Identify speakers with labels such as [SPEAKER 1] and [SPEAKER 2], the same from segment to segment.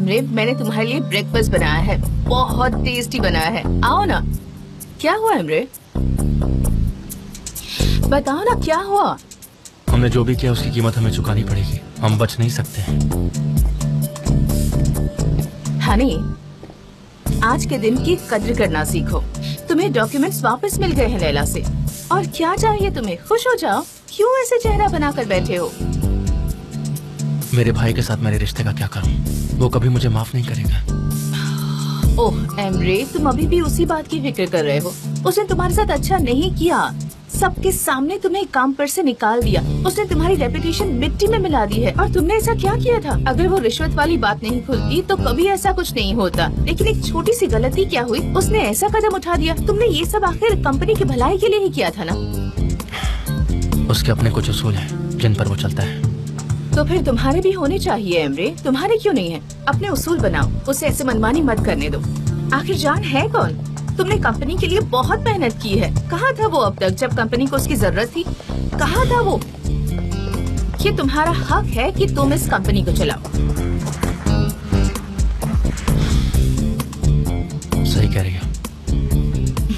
[SPEAKER 1] Emre, मैंने तुम्हारे लिए ब्रेकफास्ट बनाया है, बहुत टेस्टी बनाया है। आओ ना। क्या हुआ एमरे? बताओ ना क्या हुआ?
[SPEAKER 2] हमने जो भी किया उसकी कीमत हमें चुकानी पड़ेगी, हम बच नहीं सकते।
[SPEAKER 1] हनी, आज के दिन की कद्र करना सीखो। तुम्हें डॉक्यूमेंट्स वापस मिल गए हैं लैला से। और क्या चाहिए तुम्हें? खुश हो जाओ। क्यों ऐसे चेहरा बनाकर बैठे हो?
[SPEAKER 2] मेरे भाई के साथ मेरे रिश्ते का क्या करूं? वो कभी मुझे माफ नहीं करेगा।
[SPEAKER 1] ओह एमरे, तुम अभी भी उसी बात की फिक्र कर रहे हो। उसने तुम्हारे साथ अच्छा नहीं किया, सबके सामने तुम्हें काम पर से निकाल दिया। उसने तुम्हारी रेपुटेशन मिट्टी में मिला दी है। और तुमने ऐसा क्या किया था? अगर वो रिश्वत वाली बात नहीं खुलती तो कभी ऐसा कुछ नहीं होता। लेकिन एक छोटी सी गलती क्या हुई, उसने ऐसा कदम उठा दिया। तुमने ये सब आखिर कंपनी की भलाई के लिए ही किया था ना?
[SPEAKER 2] उसके अपने कुछ उसूल हैं जिन पर वो चलता है।
[SPEAKER 1] तो फिर तुम्हारे भी होने चाहिए एमरे। तुम्हारे क्यों नहीं है? अपने उसूल बनाओ, उसे ऐसे मनमानी मत करने दो। आखिर जान है कौन? तुमने कंपनी के लिए बहुत मेहनत की है। कहाँ था वो अब तक जब कंपनी को उसकी जरूरत थी? कहाँ था वो? ये तुम्हारा हक है कि तुम इस कंपनी को चलाओ।
[SPEAKER 2] सही कह रही हो,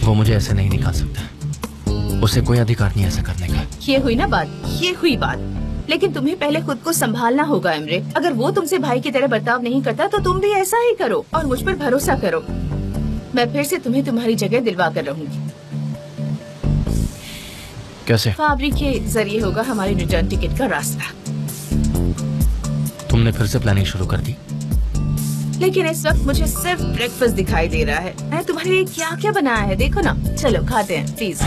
[SPEAKER 2] वो मुझे ऐसे नहीं निकाल सकता। उसे कोई अधिकार नहीं ऐसा करने का।
[SPEAKER 1] ये हुई ना बात, ये हुई बात। लेकिन तुम्हें पहले खुद को संभालना होगा एमरे। अगर वो तुमसे भाई की तरह बर्ताव नहीं करता तो तुम भी ऐसा ही करो और मुझ पर भरोसा करो। मैं फिर से तुम्हें तुम्हारी जगह दिलवा कर रहूंगी।
[SPEAKER 2] कैसे?
[SPEAKER 1] फाबरी के जरिए होगा हमारी रिटर्न टिकट का रास्ता।
[SPEAKER 2] तुमने फिर से प्लानिंग शुरू कर दी?
[SPEAKER 1] लेकिन इस वक्त मुझे सिर्फ ब्रेकफास्ट दिखाई दे रहा है। मैंने तुम्हारे लिए क्या क्या बनाया है देखो ना। चलो खाते हैं प्लीज।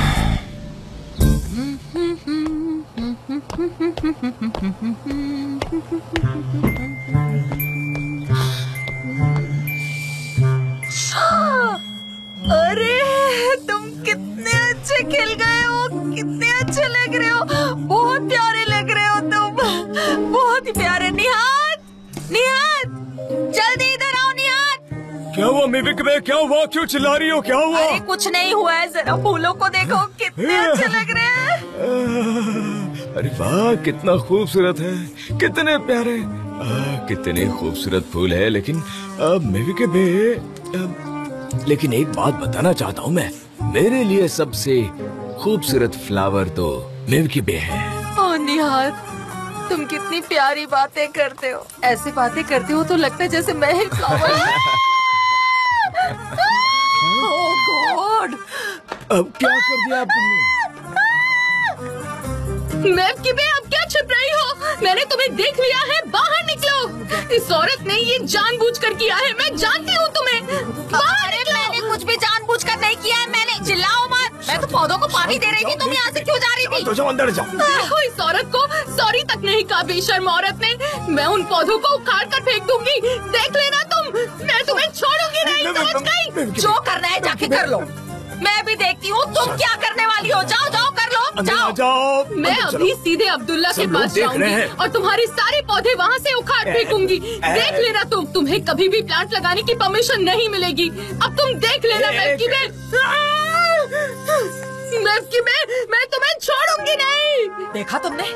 [SPEAKER 1] अरे तुम कितने अच्छे खेल गए हो, कितने अच्छे लग रहे हो, बहुत प्यारे लग रहे हो तुम, बहुत ही प्यारे। निहाद, निहाद, जल्दी इधर आओ निहाद।
[SPEAKER 3] क्या हुआ मिविक बे? क्या हुआ? क्यों चिल्ला रही हो? क्या हुआ?
[SPEAKER 1] अरे कुछ नहीं हुआ है, जरा फूलों को देखो कितने अच्छे लग रहे हैं।
[SPEAKER 3] अरे वाह, कितना खूबसूरत है, कितने प्यारे, कितने खूबसूरत फूल है। लेकिन मिविक बे, लेकिन एक बात बताना चाहता हूँ मैं, मेरे लिए सबसे खूबसूरत फ्लावर तो मिविक बे है।
[SPEAKER 1] ओ निहाद, तुम कितनी प्यारी बातें करते हो। ऐसी बातें करते हो तो लगता है जैसे मैं ही फ्लावर। ओह गॉड,
[SPEAKER 3] अब क्या कर दिया तुमने?
[SPEAKER 1] मिविक बे, अब क्या छुप रही हो? मैंने तुम्हें देख लिया है, बाहर निकलो। इस औरत ने ये जानबूझकर किया है, मैं जानती हूँ तुम्हें। बाहर निकलो। मैंने कुछ भी जानबूझकर नहीं किया है। मैंने चिल्लाओ मत, मैं तो पौधों को पानी दे रही थी, तुम यहाँ से क्यों जा रही थी?
[SPEAKER 3] तो जाओ अंदर जाओ।
[SPEAKER 1] देखो इस औरत को सॉरी तक नहीं कहा, बेशर्म औरत ने। मैं उन पौधों को उखाड़ कर फेंक दूंगी, देख लेना तुम। मैं तुम्हें छोड़ूंगी नहीं, समझ गई? जो करना है जाके कर लो, मैं भी देखती हूँ तुम क्या करने वाली हो। जाओ जाओ कर लो, जाओ
[SPEAKER 3] जाओ।
[SPEAKER 1] मैं अभी सीधे अब्दुल्ला के पास जाऊंगी और तुम्हारे सारे पौधे वहाँ से उखाड़ फेंकूंगी। देख लेना तुम, तुम्हें कभी भी प्लांट लगाने की परमिशन नहीं मिलेगी। अब तुम देख लेना मिविक बे, मिविक बे, मैं तुम्हें छोड़ूंगी नहीं। देखा तुमने,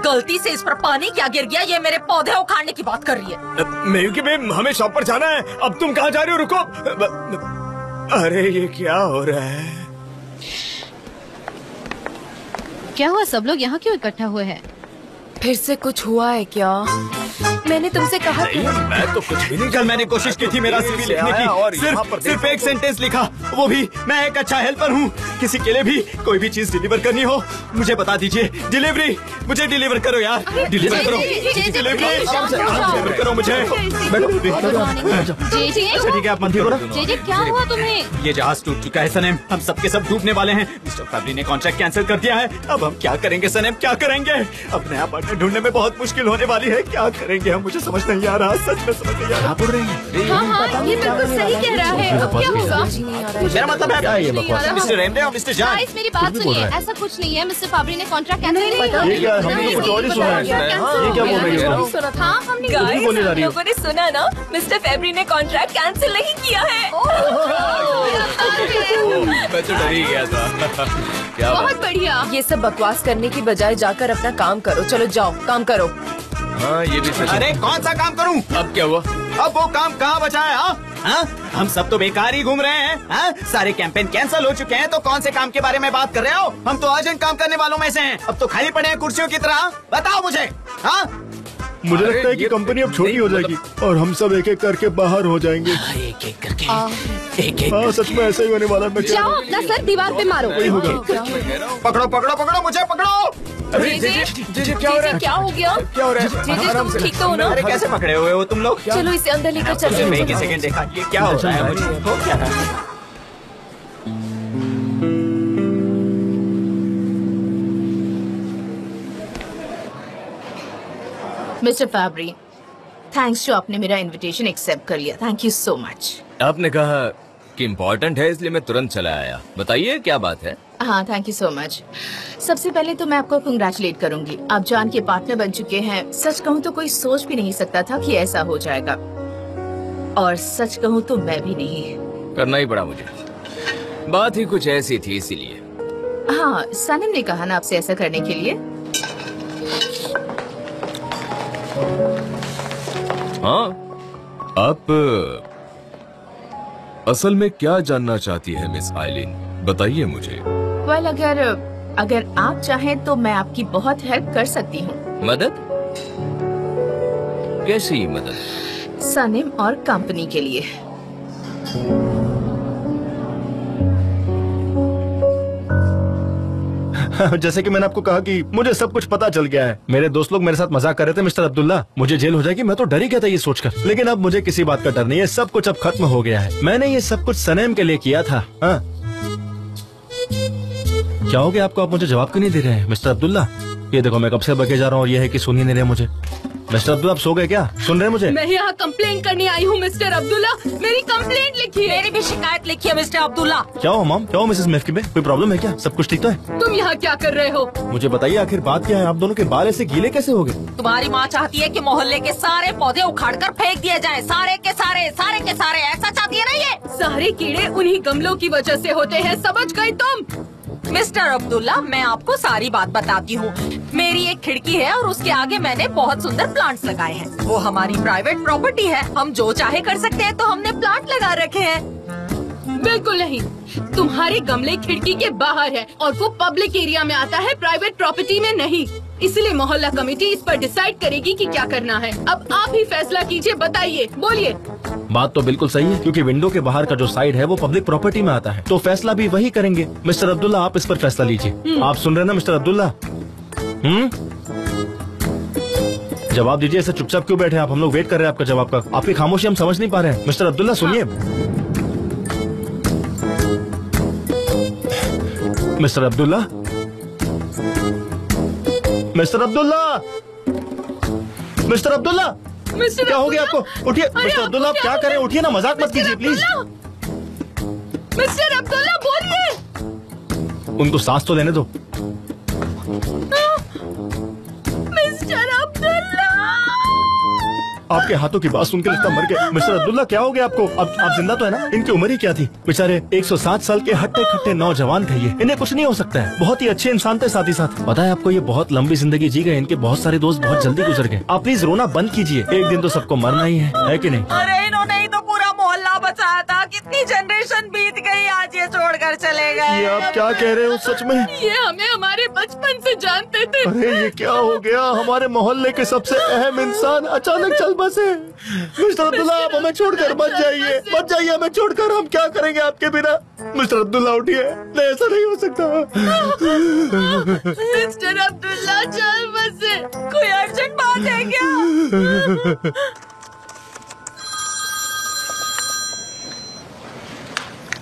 [SPEAKER 1] गलती से इस पर पानी क्या गिर गया, ये मेरे पौधे उखाड़ने की बात कर रही है।
[SPEAKER 3] मिविक बे, हमें शॉप पर जाना है। अब तुम कहाँ जा रही हो? रुको। अरे ये क्या हो रहा है?
[SPEAKER 4] क्या हुआ? सब लोग यहाँ क्यों इकट्ठा हुए हैं?
[SPEAKER 1] फिर से कुछ हुआ है क्या? मैंने तुमसे कहा
[SPEAKER 3] मैं तो कुछ भी नहीं।
[SPEAKER 5] कल मैंने कोशिश की थी मेरा सीवी लिखने की,
[SPEAKER 3] और
[SPEAKER 5] सिर्फ एक सेंटेंस लिखा, वो भी मैं एक अच्छा हेल्पर हूँ। किसी के लिए भी कोई भी चीज डिलीवर करनी हो मुझे बता दीजिए। डिलीवरी, मुझे डिलीवर करो यार, डिलीवर करो, डिलीवर करो मुझे। ठीक है आप मत करो।
[SPEAKER 4] जेजे क्या हुआ तुम्हें?
[SPEAKER 5] ये जहाज टूट चुका है सनेम, हम सबके सब डूबने वाले हैं। मिस्टर फैबरी ने कॉन्ट्रैक्ट कैंसिल कर दिया है। अब हम क्या करेंगे सनेम, क्या करेंगे? अब नया पार्टनर ढूंढने में बहुत मुश्किल होने वाली है। क्या करेंगे हम, मुझे समझ नहीं आ रहा, सच में समझ नहीं आ रहा।
[SPEAKER 2] बोल रही है?
[SPEAKER 1] हाँ, ये बिल्कुल सही कह रहा है। अब क्या होगा?
[SPEAKER 5] मेरा मतलब है मिस्टर रेमडे और मिस्टर जान,
[SPEAKER 4] गाइस मेरी बात सुनिए, ऐसा कुछ नहीं है। मिस्टर फैबरी ने कॉन्ट्रैक्ट कैंसिल नहीं किया।
[SPEAKER 3] ये क्या, हमने कुछ और ही सुना है। ये क्या बोल रही है?
[SPEAKER 4] हाँ हमने
[SPEAKER 1] लोगों ने सुना ना, मिस्टर फैबरी ने कॉन्ट्रैक्ट कैंसिल नहीं किया है।
[SPEAKER 3] मैं तो डर ही गया था। क्या
[SPEAKER 1] बहुत बढ़िया। ये सब बकवास करने की बजाय जाकर अपना काम करो। चलो जाओ, काम करो।
[SPEAKER 3] हाँ ये भी सच है।
[SPEAKER 5] अरे कौन सा काम करूं?
[SPEAKER 3] अब क्या हुआ?
[SPEAKER 5] अब वो काम कहाँ बचा है? हाँ? हम सब तो बेकार ही घूम रहे हैं। हाँ? सारे कैंपेन कैंसिल हो चुके हैं, तो कौन से काम के बारे में बात कर रहे हो? हम तो अर्जेंट काम करने वालों में से हैं। अब तो खाली पड़े हैं कुर्सियों की तरह। बताओ मुझे। हाँ?
[SPEAKER 6] मुझे लगता है कि कंपनी अब छोटी हो जाएगी और हम सब एक एक करके बाहर हो जाएंगे।
[SPEAKER 2] एक एक करके एक
[SPEAKER 6] हाँ सच में ऐसा ही होने वाला है। मैं
[SPEAKER 4] जाओ अपना सर दीवार पे मारो।
[SPEAKER 6] वही होगा।
[SPEAKER 5] पकड़ो पकड़ो पकड़ो मुझे पकड़ो।
[SPEAKER 3] जी क्या हो रहा है?
[SPEAKER 4] क्या हो गया?
[SPEAKER 3] क्या हो रहा है? आराम से।
[SPEAKER 4] ठीक तो हो ना?
[SPEAKER 5] अरे कैसे पकड़े हुए हो तुम लोग?
[SPEAKER 4] चलो इसे अंदर लेकर चलते
[SPEAKER 5] मैं एक
[SPEAKER 4] हैं।
[SPEAKER 5] सेकंड देखा, ये क्या हो रहा है? मुझे हो क्या रहा है?
[SPEAKER 1] मिस्टर फैब्री, थैंक्स जो आपने मेरा इनविटेशन एक्सेप्ट कर लिया। Thank you so much.
[SPEAKER 3] आपने कहा कि इम्पोर्टेंट है इसलिए मैं तुरंत चला आया। बताइए क्या बात है?
[SPEAKER 1] हाँ थैंक यू सो मच। सबसे पहले तो मैं आपको कंग्रेचुलेट करूंगी, आप जान के पार्टनर बन चुके हैं। सच कहूँ तो कोई सोच भी नहीं सकता था कि ऐसा हो जाएगा, और सच कहूँ तो मैं भी नहीं।
[SPEAKER 3] करना ही पड़ा मुझे, बात ही कुछ ऐसी थी इसीलिए।
[SPEAKER 1] हाँ सनम ने कहा ना आपसे ऐसा करने के लिए।
[SPEAKER 3] हाँ आप असल में क्या जानना चाहती है मिस आइलिन? बताइए मुझे।
[SPEAKER 1] वेल अगर आप चाहें तो मैं आपकी बहुत हेल्प कर सकती हूँ।
[SPEAKER 3] मदद? कैसी मदद?
[SPEAKER 1] सनम और कंपनी के लिए।
[SPEAKER 6] जैसे कि मैंने आपको कहा कि मुझे सब कुछ पता चल गया है। मेरे दोस्त लोग मेरे साथ मजाक कर रहे थे मिस्टर अब्दुल्ला, मुझे जेल हो जाएगी। मैं तो डर ही गया था ये सोचकर, लेकिन अब मुझे किसी बात का डर नहीं है। सब कुछ अब खत्म हो गया है। मैंने ये सब कुछ सनम के लिए किया था। हाँ क्या हो गया आपको? आप मुझे जवाब क्यों नहीं दे रहे हैं मिस्टर अब्दुल्ला? ये देखो मैं कब से बके जा रहा हूँ और ये है कि सुन ही नहीं रहे मुझे। मिस्टर अब्दुल्ला आप सो गए क्या? सुन रहे हैं मुझे?
[SPEAKER 7] मैं यहाँ कंप्लेन करने आई हूँ मिस्टर अब्दुल्ला। मेरी कंप्लेंट लिखी है।
[SPEAKER 8] मेरी भी शिकायत लिखी है मिस्टर अब्दुल्ला।
[SPEAKER 6] क्या हो मॉम? क्या हो मिसेस मेफकी? कोई प्रॉब्लम है क्या? सब कुछ ठीक तो है?
[SPEAKER 7] तुम यहाँ क्या कर रहे हो?
[SPEAKER 6] मुझे बताइए आखिर बात क्या है? आप दोनों के बाल ऐसे गीले कैसे हो गए?
[SPEAKER 8] तुम्हारी माँ चाहती है कि मोहल्ले के सारे पौधे उखाड़कर फेंक दिए जाएं। सारे के सारे ऐसा चाहती है ना ये?
[SPEAKER 7] सारे कीड़े उन्हीं गमलों की वजह से होते हैं, समझ गई तुम?
[SPEAKER 8] मिस्टर अब्दुल्ला मैं आपको सारी बात बताती हूँ। मेरी एक खिड़की है और उसके आगे मैंने बहुत सुंदर प्लांट्स लगाए हैं। वो हमारी प्राइवेट प्रॉपर्टी है, हम जो चाहे कर सकते हैं, तो हमने प्लांट लगा रखे हैं।
[SPEAKER 7] बिल्कुल नहीं, तुम्हारे गमले खिड़की के बाहर है और वो पब्लिक एरिया में आता है, प्राइवेट प्रॉपर्टी में नहीं। इसलिए मोहल्ला कमेटी इस पर डिसाइड करेगी कि क्या करना है। अब आप ही फैसला कीजिए, बताइए, बोलिए।
[SPEAKER 6] बात तो बिल्कुल सही है, क्योंकि विंडो के बाहर का जो साइड है वो पब्लिक प्रॉपर्टी में आता है, तो फैसला भी वही करेंगे। मिस्टर अब्दुल्ला आप इस पर फैसला लीजिए। आप सुन रहे हैं ना मिस्टर अब्दुल्ला? जवाब दीजिए। ऐसे चुपचाप क्यों बैठे आप? हम लोग वेट कर रहे हैं आपका जवाब का। आपकी खामोशी हम समझ नहीं पा रहे हैं। मिस्टर अब्दुल्ला सुनिए। Mister Abdullah, mister Abdullah, mister Abdullah, क्या हो गया आपको? उठिए मिस्टर अब्दुल्ला, आप क्या कर रहे हैं? उठिए ना, मजाक मत कीजिए प्लीज।
[SPEAKER 7] मिस्टर अब्दुल्ला बोलिए।
[SPEAKER 6] उनको सांस तो लेने दो।
[SPEAKER 7] मिस्टर अब्दुल्ला,
[SPEAKER 6] आपके हाथों की बात सुनकर इतना मर गए। मिस्टर अब्दुल्ला क्या हो गया आपको? अब आप जिंदा तो है ना? इनकी उम्र ही क्या थी? बेचारे 107 साल के हट्टे खट्टे नौजवान थे ये। इन्हें कुछ नहीं हो सकता है। बहुत ही अच्छे इंसान थे साथ ही साथ। पता है आपको, ये बहुत लंबी जिंदगी जी गए। इनके बहुत सारे दोस्त बहुत जल्दी गुजर गए। आप प्लीज रोना बंद कीजिए। एक दिन तो सबको मरना ही है कि नहीं?
[SPEAKER 8] अरे इन्होंने ही तो पूरा मोहल्ला बचाया था। कितनी जनरेशन बीत गई, आज ये छोड़कर चले गए।
[SPEAKER 6] ये आप क्या कह रहे हो? सच में
[SPEAKER 7] ये हमें हमारे बचपन से जानते थे।
[SPEAKER 6] अरे ये क्या हो गया? हमारे मोहल्ले के सबसे अहम इंसान अचानक चल बसे। मिस्टर अब्दुल्ला आप हमें छोड़कर मत जाइए, हमें छोड़कर। हम क्या करेंगे आपके बिना? मिस्टर अब्दुल्ला उठिए, नहीं ऐसा नहीं हो सकता।
[SPEAKER 7] मिस्टर अब्दुल्ला चल बसे।
[SPEAKER 8] कोई अर्जेंट बात है क्या?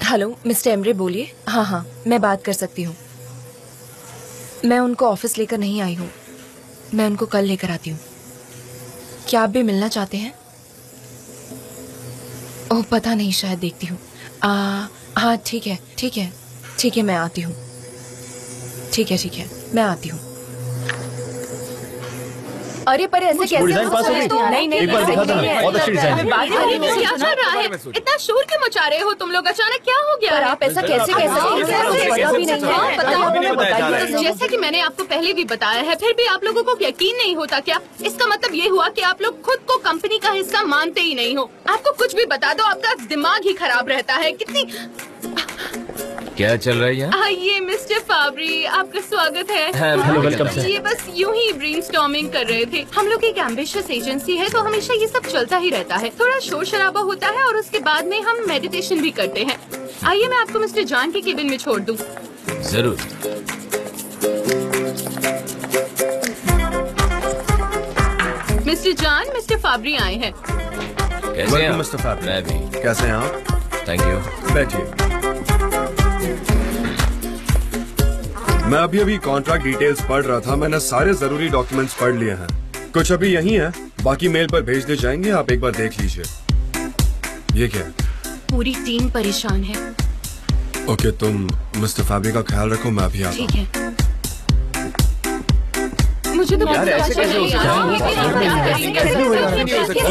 [SPEAKER 9] हेलो मिस्टर एमरे बोलिए। हाँ मैं बात कर सकती हूँ। मैं उनको ऑफिस लेकर नहीं आई हूँ, मैं उनको कल लेकर आती हूँ। क्या आप भी मिलना चाहते हैं? ओह पता नहीं, शायद देखती हूँ। हाँ ठीक है मैं आती हूँ। ठीक है मैं आती हूँ। अरे पर ऐसे कैसे
[SPEAKER 6] डिजाइन पास हो गई?
[SPEAKER 9] नहीं
[SPEAKER 6] एक बार दिखा देना, बहुत अच्छी डिजाइन है।
[SPEAKER 7] अरे क्या चल रहा है? इतना शोर क्यों मचा रहे हो तुम लोग? अचानक क्या हो गया?
[SPEAKER 9] पर आप ऐसा कैसे कह सकते हैं? पता भी नहीं है। बताइए।
[SPEAKER 7] जैसा कि मैंने आपको पहले भी बताया है, फिर भी आप लोगों को यकीन नहीं होता क्या? इसका मतलब ये हुआ कि आप लोग खुद को कंपनी का हिस्सा मानते ही नहीं हो। आपको कुछ भी बता दो, आपका दिमाग ही खराब रहता है। कितनी
[SPEAKER 3] क्या चल रहा है यहाँ?
[SPEAKER 7] आइए मिस्टर फाबरी, आपका स्वागत है।
[SPEAKER 6] Hello, welcome sir.
[SPEAKER 7] ये बस यूं ही ब्रेनस्टॉर्मिंग कर रहे थे। हम लोग एक एम्बिशियस एजेंसी है, तो हमेशा ये सब चलता ही रहता है। थोड़ा शोर शराबा होता है और उसके बाद में हम मेडिटेशन भी करते हैं। आइए मैं आपको मिस्टर जान के केबिन में छोड़ दूं।
[SPEAKER 3] जरूर।
[SPEAKER 7] मिस्टर जान, मिस्टर फाबरी आए हैं।
[SPEAKER 3] कैसे हैं आप?
[SPEAKER 5] मिस्टर फाबरी।
[SPEAKER 3] मैं भी।
[SPEAKER 5] कैसे हैं आप?
[SPEAKER 3] Thank you.
[SPEAKER 5] बैठिए। मैं अभी कॉन्ट्रैक्ट डिटेल्स पढ़ रहा था। मैंने सारे जरूरी डॉक्यूमेंट्स पढ़ लिए हैं। कुछ अभी यही है, बाकी मेल पर भेज दिए जाएंगे। आप एक बार देख लीजिए। ये क्या है?
[SPEAKER 7] पूरी टीम परेशान है।
[SPEAKER 5] ओके, तुम मिस्टर फैब्री का ख्याल रखो, मैं अभी आता हूँ।
[SPEAKER 7] ठीक है। मुझे तो
[SPEAKER 3] यार, ऐसे कैसे हो सकता है?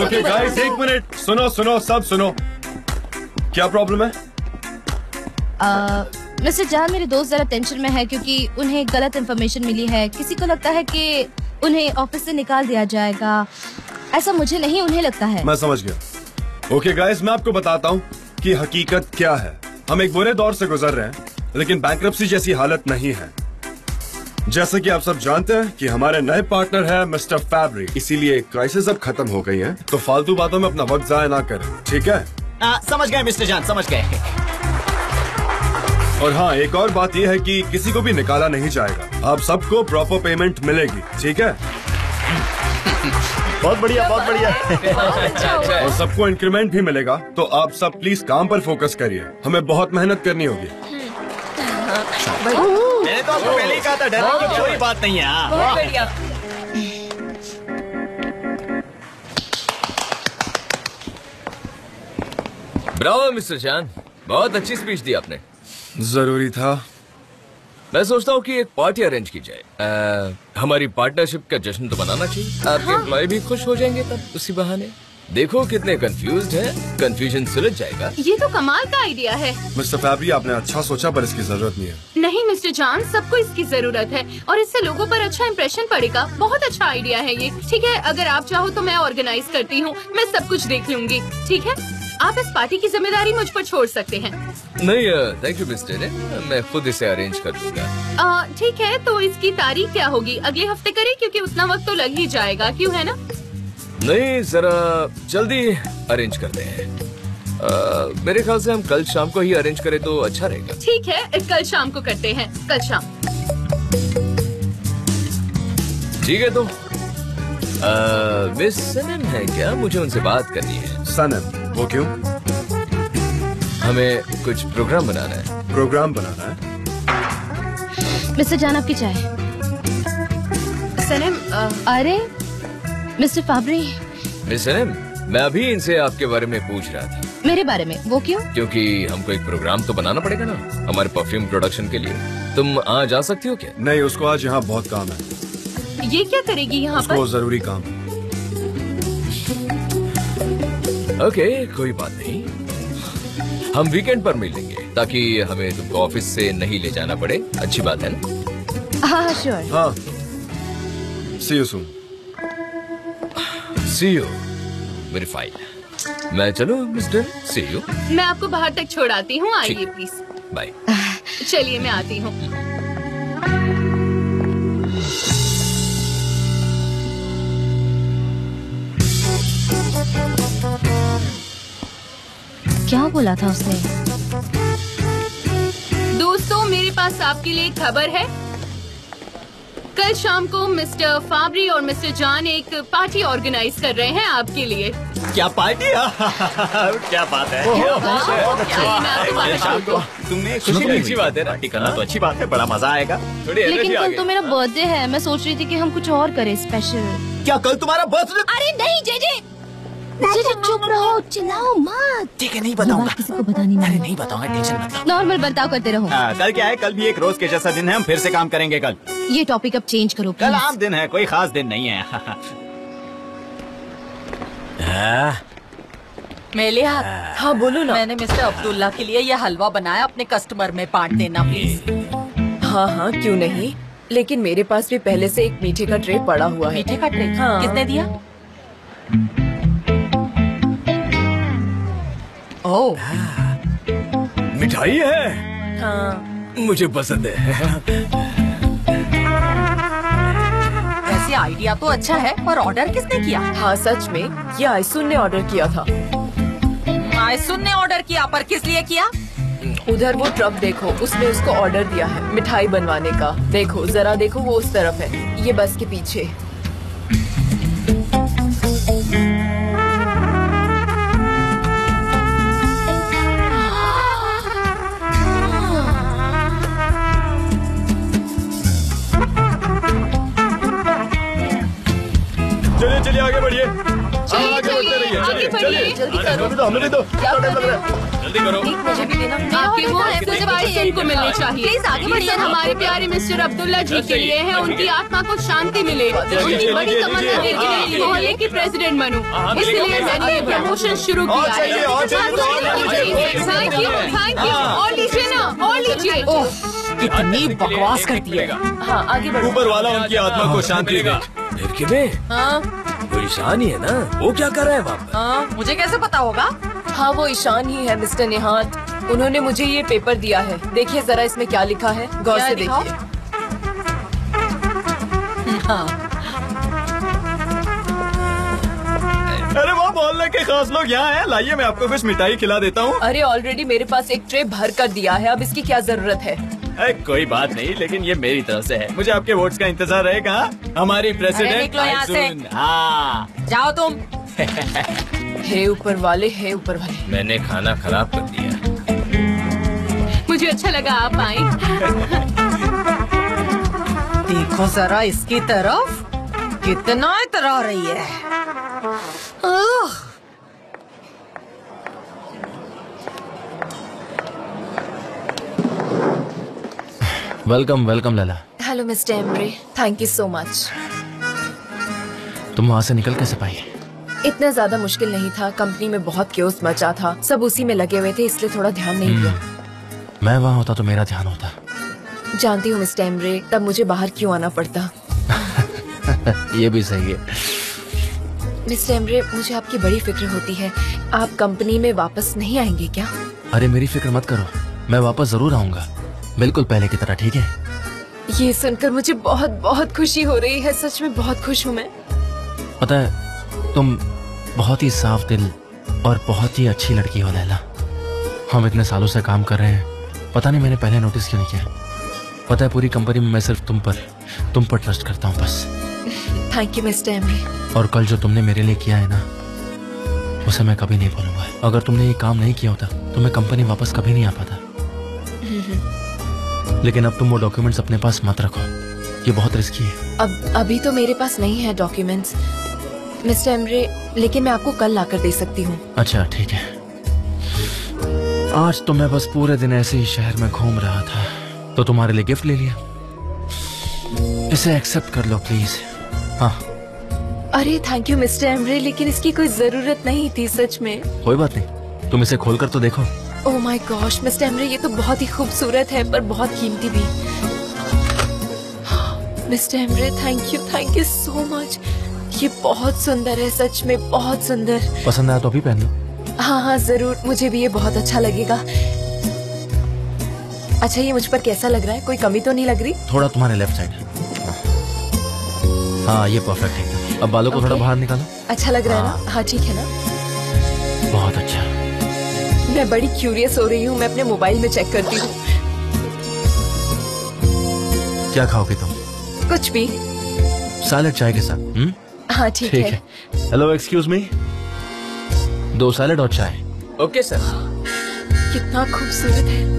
[SPEAKER 5] ओके गाइस, एक मिनट, सुनो सुनो, सब सुनो। क्या प्रॉब्लम है?
[SPEAKER 4] मिस्टर जान, मेरे दोस्त जरा टेंशन में है क्योंकि उन्हें गलत इन्फॉर्मेशन मिली है। किसी को लगता है कि उन्हें ऑफिस से निकाल दिया जाएगा। ऐसा मुझे नहीं, उन्हें लगता है।
[SPEAKER 5] मैं समझ गया। ओके गाइस, मैं आपको बताता हूँ कि हकीकत क्या है। हम एक बुरे दौर से गुजर रहे हैं, लेकिन बैंक्रप्सी जैसी हालत नहीं है। जैसे कि आप सब जानते हैं कि हमारे नए पार्टनर है मिस्टर फैब्री, इसीलिए क्राइसिस अब खत्म हो गई है। तो फालतू बातों में अपना वक्त जाया ना करें, ठीक है?
[SPEAKER 10] समझ गए मिस्टर जान, समझ गए।
[SPEAKER 5] और हाँ, एक और बात यह है कि किसी को भी निकाला नहीं जाएगा। आप सबको प्रॉपर पेमेंट मिलेगी, ठीक है?
[SPEAKER 6] बहुत बढ़िया, बहुत बढ़िया।
[SPEAKER 5] और सबको इंक्रीमेंट भी मिलेगा। तो आप सब प्लीज काम पर फोकस करिए, हमें बहुत मेहनत करनी होगी।
[SPEAKER 10] मैंने तो आपको पहले ही कहा था, डरने की कोई बात नहीं है।
[SPEAKER 8] बहुत बढ़िया।
[SPEAKER 3] ब्रावो मिस्टर जान, बहुत अच्छी स्पीच दी आपने।
[SPEAKER 5] जरूरी था।
[SPEAKER 3] मैं सोचता हूँ कि एक पार्टी अरेंज की जाए। हमारी पार्टनरशिप का जश्न तो मनाना चाहिए। आपके एम्प्लॉय भी खुश हो जाएंगे तब उसी बहाने। देखो कितने कंफ्यूज्ड हैं, कंफ्यूजन सुलझ जाएगा।
[SPEAKER 7] ये तो कमाल का आइडिया है।
[SPEAKER 5] मिस्टर फैब्री, आपने अच्छा सोचा, पर इसकी जरूरत नहीं है।
[SPEAKER 7] नहीं मिस्टर जान, सबको इसकी जरूरत है और इससे लोगों पर अच्छा इंप्रेशन पड़ेगा। बहुत अच्छा आइडिया है ये। ठीक है, अगर आप चाहो तो मैं ऑर्गेनाइज करती हूँ। मैं सब कुछ देख लूंगी। ठीक है, आप इस पार्टी की जिम्मेदारी मुझ पर छोड़ सकते हैं।
[SPEAKER 3] नहीं, थैंक यू मिस्टर, मैं खुद इसे अरेंज कर दूंगा।
[SPEAKER 7] ठीक है, तो इसकी तारीख क्या होगी? अगले हफ्ते करें क्योंकि उतना वक्त तो लग ही जाएगा, क्यों है ना?
[SPEAKER 3] नहीं, जरा जल्दी अरेंज करते हैं। मेरे ख्याल से हम कल शाम को ही अरेंज करें तो अच्छा रहेगा।
[SPEAKER 7] ठीक है, कल शाम को करते हैं। कल शाम।
[SPEAKER 3] ठीक है, तो मिस सनम है क्या? मुझे उनसे बात करनी है।
[SPEAKER 5] सनम? वो क्यों?
[SPEAKER 3] हमें कुछ प्रोग्राम बनाना है।
[SPEAKER 5] प्रोग्राम बनाना है?
[SPEAKER 4] मिस्टर जान, आपकी चाय।
[SPEAKER 7] सनम,
[SPEAKER 4] अरे मिस्टर फाबरी।
[SPEAKER 3] मिस सनम, मैं अभी इनसे आपके बारे में पूछ रहा था।
[SPEAKER 4] मेरे बारे में? वो क्यों?
[SPEAKER 3] क्योंकि हमको एक प्रोग्राम तो बनाना पड़ेगा ना, हमारे परफ्यूम प्रोडक्शन के लिए। तुम आज आ सकती हो क्या?
[SPEAKER 5] नहीं, उसको आज यहाँ बहुत काम है।
[SPEAKER 7] ये क्या करेगी यहाँ पर?
[SPEAKER 5] उसको जरूरी काम है।
[SPEAKER 3] ओके, कोई बात नहीं, हम वीकेंड पर मिल लेंगे ताकि हमें तुमको ऑफिस से नहीं ले जाना पड़े। अच्छी बात है ना?
[SPEAKER 4] हाँ श्योर।
[SPEAKER 5] हाँ, सी यू सून।
[SPEAKER 3] सी यू, मेरी फाइल। मैं चलूं मिस्टर? C you.
[SPEAKER 7] मैं आपको बाहर तक छोड़ आती हूँ, आइए
[SPEAKER 3] ठीक।
[SPEAKER 7] प्लीज।
[SPEAKER 3] बाय।
[SPEAKER 7] चलिए, मैं आती हूँ।
[SPEAKER 4] क्या बोला था उसने?
[SPEAKER 7] दोस्तों, मेरे पास आपके लिए खबर है। कल शाम को मिस्टर फाबरी और मिस्टर जान एक पार्टी ऑर्गेनाइज कर रहे हैं आपके लिए।
[SPEAKER 10] क्या पार्टी? क्या बात है। शाम को तुमने खुशी की
[SPEAKER 3] अच्छी बात है ना?
[SPEAKER 10] पार्टी करना तो अच्छी बात है, बड़ा मजा आएगा।
[SPEAKER 3] थोड़ी
[SPEAKER 4] लेकिन
[SPEAKER 3] एनर्जी आ
[SPEAKER 4] कल
[SPEAKER 3] गई।
[SPEAKER 4] तो मेरा बर्थडे है। मैं सोच रही थी कि हम कुछ और करें स्पेशल।
[SPEAKER 10] क्या कल तुम्हारा बर्थडे?
[SPEAKER 4] अरे नहीं जेजे, जेजे चुप रहो, चिल्लाओ मत।
[SPEAKER 10] ठीक है, नहीं
[SPEAKER 4] ये
[SPEAKER 10] बताऊंगा।
[SPEAKER 4] बात किसी को बतानी नहीं।
[SPEAKER 10] अरे नहीं बताऊंगा, टेंशन मत लो।
[SPEAKER 4] नॉर्मल बर्ताव करते रहो।
[SPEAKER 10] कल क्या है? कल भी एक रोज के जैसा दिन है, हम फिर से काम करेंगे कल।
[SPEAKER 4] ये टॉपिक अब चेंज करो
[SPEAKER 10] कल
[SPEAKER 4] प्लीज।
[SPEAKER 10] आम दिन है, कोई खास दिन नहीं है।
[SPEAKER 8] मेलिया,
[SPEAKER 9] हाँ बोलो ना।
[SPEAKER 8] मैंने मिस्टर अब्दुल्ला के लिए यह हलवा बनाया, अपने कस्टमर में बांट देना प्लीज।
[SPEAKER 9] हाँ हाँ क्यों नहीं, लेकिन मेरे पास भी पहले से एक मीठे का ट्रे पड़ा हुआ है।
[SPEAKER 8] मीठे का ट्रे?
[SPEAKER 9] हाँ।
[SPEAKER 8] किसने दिया? ओह,
[SPEAKER 3] मिठाई है।
[SPEAKER 9] हाँ।
[SPEAKER 3] मुझे पसंद है।
[SPEAKER 8] वैसे आइडिया तो अच्छा है, पर ऑर्डर किसने किया?
[SPEAKER 9] हाँ सच में ये आयसुन ने ऑर्डर किया था।
[SPEAKER 8] आयसुन ने ऑर्डर किया, पर किस लिए किया?
[SPEAKER 9] उधर वो ट्रक देखो, उसने उसको ऑर्डर दिया है मिठाई बनवाने का। देखो जरा देखो, वो उस तरफ है, ये बस के पीछे।
[SPEAKER 3] चलिए चलिए आगे बढ़िए। आगे बढ़ते रहिए।
[SPEAKER 7] आगे बढ़िए।
[SPEAKER 9] जल्दी करो।
[SPEAKER 3] हमें भी दो।
[SPEAKER 9] क्या कर रहे हो?
[SPEAKER 3] जल्दी करो।
[SPEAKER 9] एक मुझे भी देना।
[SPEAKER 7] आपके वो सिर्फ आयसन को मिलनी चाहिए।
[SPEAKER 8] प्लीज आगे बढ़िए।
[SPEAKER 7] सर, हमारे प्यारे मिस्टर अब्दुल्ला जी के लिए है, उनकी आत्मा को शांति मिले। उनकी बड़ी तमन्ना थी कि मैं इस मोहल्ले की प्रेसिडेंट बनूं, इसलिए मैंने ये प्रमोशन शुरू किया है। Thank you. और लीजिए ना, और लीजिए।
[SPEAKER 8] कितनी बकवास करती है।
[SPEAKER 9] हाँ आगे बढ़ो।
[SPEAKER 3] ऊपर वाला उनकी आत्मा को शांति दे। फिर में
[SPEAKER 8] हाँ
[SPEAKER 3] वो ईशान ही है ना, वो क्या कर रहा है वहाँ पर?
[SPEAKER 8] हाँ, मुझे कैसे पता होगा?
[SPEAKER 9] हाँ वो ईशान ही है मिस्टर निहात। उन्होंने मुझे ये पेपर दिया है, देखिए जरा इसमें क्या लिखा है, गौर
[SPEAKER 8] क्या
[SPEAKER 9] से
[SPEAKER 8] दिखाओ?
[SPEAKER 9] देखिए।
[SPEAKER 8] हाँ।
[SPEAKER 5] अरे वो मोहल्ले के खास लोग यहाँ हैं, लाइए मैं आपको कुछ मिठाई खिला देता हूँ।
[SPEAKER 9] अरे ऑलरेडी मेरे पास एक ट्रे भर कर दिया है, अब इसकी क्या जरूरत है?
[SPEAKER 5] कोई बात नहीं, लेकिन ये मेरी तरफ से है, मुझे आपके वोट्स का इंतजार रहेगा। हमारी
[SPEAKER 8] अरे
[SPEAKER 5] प्रेसिडेंट
[SPEAKER 8] निकलो यहाँ से।
[SPEAKER 5] आयसुन। हाँ,
[SPEAKER 8] जाओ तुम।
[SPEAKER 9] हे ऊपर वाले, हे ऊपर वाले।
[SPEAKER 3] मैंने खाना खराब कर दिया।
[SPEAKER 7] मुझे अच्छा लगा आप आए।
[SPEAKER 8] देखो जरा इसकी तरफ, कितना इतरा रही है।
[SPEAKER 2] Welcome welcome Lalla.
[SPEAKER 9] Hello mister Emre, thank you so much.
[SPEAKER 2] तुम वहाँ से निकल कैसे पाई?
[SPEAKER 9] इतना ज्यादा मुश्किल नहीं था, कंपनी में बहुत क्योस मचा था, सब उसी में लगे हुए थे, इसलिए थोड़ा ध्यान नहीं दिया।
[SPEAKER 2] मैं वहाँ होता तो मेरा ध्यान होता।
[SPEAKER 9] जानती हूँ मिस्टर एमरे, तब मुझे बाहर क्यों आना पड़ता।
[SPEAKER 2] ये भी सही है।
[SPEAKER 9] मिस्टर एमरे, मुझे आपकी बड़ी फिक्र होती है, आप कंपनी में वापस नहीं आएंगे क्या?
[SPEAKER 2] अरे मेरी फिक्र मत करो, मैं वापस जरूर आऊंगा, बिल्कुल पहले की तरह, ठीक है?
[SPEAKER 9] ये सुनकर मुझे बहुत बहुत खुशी हो रही है, सच में बहुत खुश हूँ मैं।
[SPEAKER 2] पता है तुम बहुत ही साफ दिल और बहुत ही अच्छी लड़की हो लैला। हम इतने सालों से काम कर रहे हैं, पता नहीं मैंने पहले नोटिस क्यों नहीं किया। पता है पूरी कंपनी में मैं सिर्फ तुम पर ट्रस्ट करता हूँ बस।
[SPEAKER 9] Thank you mister Emre.
[SPEAKER 2] और कल जो तुमने मेरे लिए किया है ना, उसे मैं कभी नहीं भूलूंगा। अगर तुमने ये काम नहीं किया होता तो मैं कंपनी वापस कभी नहीं आ पाता। लेकिन अब तुम वो डॉक्यूमेंट्स अपने पास मत रखो, ये बहुत रिस्की है।
[SPEAKER 9] अभी तो मेरे पास नहीं है डॉक्यूमेंट्स मिस्टर एमरे, लेकिन मैं आपको कल लाकर दे सकती हूँ।
[SPEAKER 2] अच्छा ठीक है। आज तो मैं बस पूरे दिन ऐसे ही शहर में घूम रहा था तो तुम्हारे लिए गिफ्ट ले लिया, इसे एक्सेप्ट कर लो प्लीज। हाँ।
[SPEAKER 9] अरे थैंक यू मिस्टर एमरे, लेकिन इसकी कोई जरूरत नहीं थी सच में।
[SPEAKER 2] कोई बात नहीं, तुम इसे खोलकर तो देखो।
[SPEAKER 9] Oh my gosh mister Emre, ये तो बहुत ही खूबसूरत है पर बहुत कीमती भी। Mister Emre thank you so much, ये बहुत सुंदर है, सच में बहुत सुंदर।
[SPEAKER 2] पसंद आया तो अभी पहन लो।
[SPEAKER 9] हाँ हाँ जरूर, मुझे भी ये बहुत अच्छा लगेगा। अच्छा ये मुझ पर कैसा लग रहा है, कोई कमी तो नहीं लग रही?
[SPEAKER 2] थोड़ा तुम्हारे लेफ्ट साइड। हाँ ये परफेक्ट है। अब बालों को थोड़ा बाहर निकालो।
[SPEAKER 9] अच्छा लग रहा है ना? हाँ ठीक है ना?
[SPEAKER 2] बहुत अच्छा।
[SPEAKER 9] मैं बड़ी क्यूरियस हो रही हूँ, मैं अपने मोबाइल में चेक करती हूँ।
[SPEAKER 2] क्या खाओगे तुम?
[SPEAKER 9] कुछ भी।
[SPEAKER 2] सैलेड चाय के साथ।
[SPEAKER 9] हाँ ठीक है।
[SPEAKER 2] हेलो एक्सक्यूज मी, 2 सैलेड और चाय।
[SPEAKER 3] Okay sir.
[SPEAKER 9] कितना खूबसूरत है।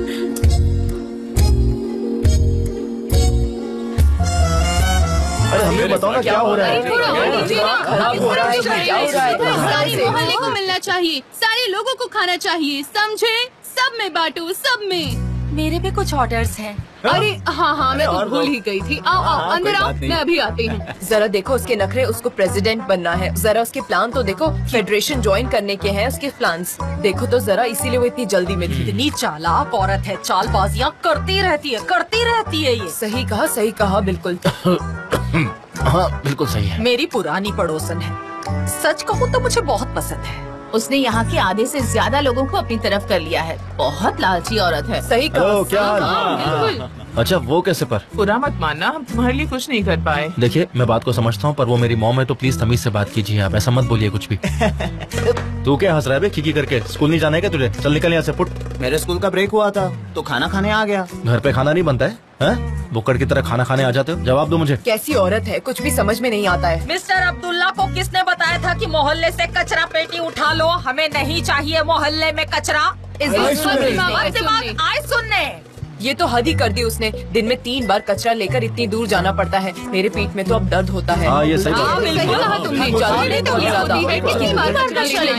[SPEAKER 6] अरे हमें बताओ ना क्या हो रहा है?
[SPEAKER 9] खराब हो रहा है, क्या हो रहा है?
[SPEAKER 7] सारे मोहल्ले को मिलना चाहिए, सारे लोगों को खाना चाहिए, समझे? सब में बांटो, सब में।
[SPEAKER 8] मेरे भी कुछ ऑर्डर्स हैं।
[SPEAKER 7] अरे हाँ मैं तो भूल ही गई थी। आओ अंदर आओ, मैं अभी आती हूँ।
[SPEAKER 9] जरा देखो उसके नखरे, उसको प्रेसिडेंट बनना है। जरा उसके प्लान तो देखो, फेडरेशन ज्वाइन करने के हैं उसके प्लान्स। देखो तो जरा, इसीलिए वो इतनी जल्दी में थी।
[SPEAKER 8] इतनी चालाक औरत है, चालबाजियाँ करती रहती है ये।
[SPEAKER 9] सही कहा बिल्कुल।
[SPEAKER 2] हाँ बिल्कुल सही है।
[SPEAKER 8] मेरी पुरानी पड़ोसन है, सच कहूँ तो मुझे बहुत पसंद है।
[SPEAKER 1] उसने यहाँ के आधे से ज्यादा लोगों को अपनी तरफ कर लिया है। बहुत लालची औरत है।
[SPEAKER 9] सही कहा।
[SPEAKER 6] हेलो, क्या हाल?
[SPEAKER 7] बिल्कुल।
[SPEAKER 6] अच्छा वो कैसे पर?
[SPEAKER 11] बुरा मत मानना, हम तुम्हारे लिए कुछ नहीं कर पाए।
[SPEAKER 6] देखिए मैं बात को समझता हूँ, पर वो मेरी मॉम है तो प्लीज तमीज से बात कीजिए। आप ऐसा मत बोलिए कुछ भी। तू क्या हंस रहा है बे? खिकी करके स्कूल नहीं जाना है क्या तुझे? चल निकल यहाँ से, फुट।
[SPEAKER 10] मेरे स्कूल का ब्रेक हुआ था तो खाना खाने आ गया।
[SPEAKER 6] घर पे खाना नहीं बनता है? बुक्कड़ की तरह खाना खाने आ जाते हो? जवाब दो मुझे।
[SPEAKER 9] कैसी औरत है, कुछ भी समझ में नहीं आता है।
[SPEAKER 8] मिस्टर अब्दुल्ला को किसने बताया था कि मोहल्ले से कचरा पेटी उठा लो? हमें नहीं चाहिए मोहल्ले में कचरा। आए सुनने।
[SPEAKER 9] ये तो हद ही कर दी उसने। दिन में 3 बार कचरा लेकर इतनी दूर जाना पड़ता है। मेरे पेट में तो अब दर्द होता है।
[SPEAKER 6] हाँ, ये सही बात है।
[SPEAKER 7] बिल्कुल कहा तुमने।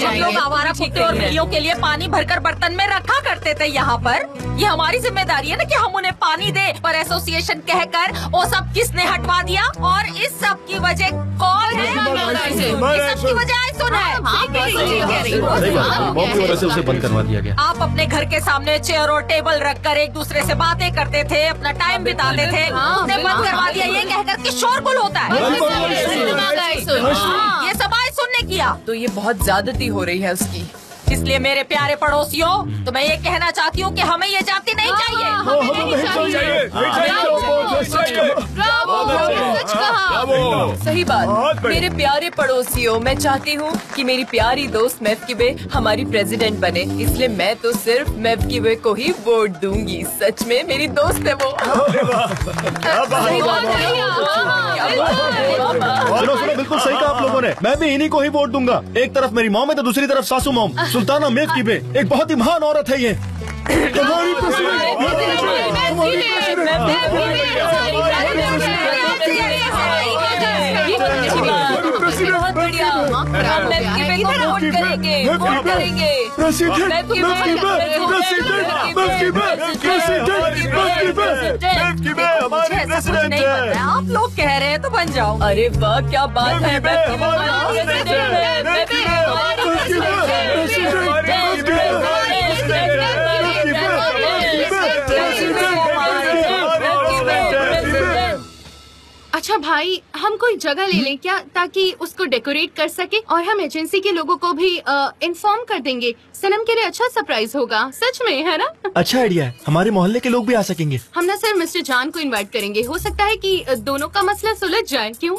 [SPEAKER 8] हम लोग आवारा कुत्ते और बिल्लियों के लिए पानी भरकर बर्तन में रखा करते थे यहाँ पर। ये हमारी जिम्मेदारी है ना कि हम उन्हें पानी दे, पर एसोसिएशन कहकर वो सब किसने हटवा दिया? और इस सब की वजह कौन है? इस सब की वजह आयसुन है।
[SPEAKER 6] सही बात है, मॉम की वजह से उसे बंद करवा दिया गया।
[SPEAKER 8] आप अपने घर के सामने चेयर और टेबल रखकर एक दूसरे से बातें करते थे, अपना टाइम बिताते थे। आपने बंद करवा दिया ये कहकर कि शोरगुल होता है। ये सब आए सुनने किया
[SPEAKER 9] तो ये बहुत ज्यादती हो रही है उसकी।
[SPEAKER 8] इसलिए मेरे प्यारे पड़ोसियों, तो मैं ये कहना चाहती हूँ कि हमें ये जाति नहीं
[SPEAKER 9] सही बात। मेरे प्यारे पड़ोसियों, मैं चाहती हूँ कि मेरी प्यारी दोस्त मेवकीबे हमारी प्रेसिडेंट बने, इसलिए मैं तो सिर्फ मेवकीबे को ही वोट दूंगी। सच में मेरी दोस्त है वो।
[SPEAKER 6] सुनो बिल्कुल सही कहा आप लोगों ने। मैं भी इन्हीं को ही वोट दूंगा। एक तरफ मेरी मॉम है तो दूसरी तरफ सासू मॉम सुल्ताना मेवकीबे। एक बहुत ही महान औरत है ये।
[SPEAKER 9] बहुत बढ़िया। मेवकीबे को वोट करेंगे, वोट करेंगे।
[SPEAKER 8] आप लोग कह रहे हैं तो बन जाओ।
[SPEAKER 9] अरे वाह, क्या बात है।
[SPEAKER 7] अच्छा भाई, हम कोई जगह ले लें क्या, ताकि उसको डेकोरेट कर सके, और हम एजेंसी के लोगों को भी इन्फॉर्म कर देंगे। सनम के लिए अच्छा सरप्राइज होगा। सच में, है ना?
[SPEAKER 6] अच्छा आइडिया है। हमारे मोहल्ले के लोग भी आ सकेंगे।
[SPEAKER 7] हम ना सर मिस्टर जान को इनवाइट करेंगे। हो सकता है कि दोनों का मसला सुलझ जाए। क्यों?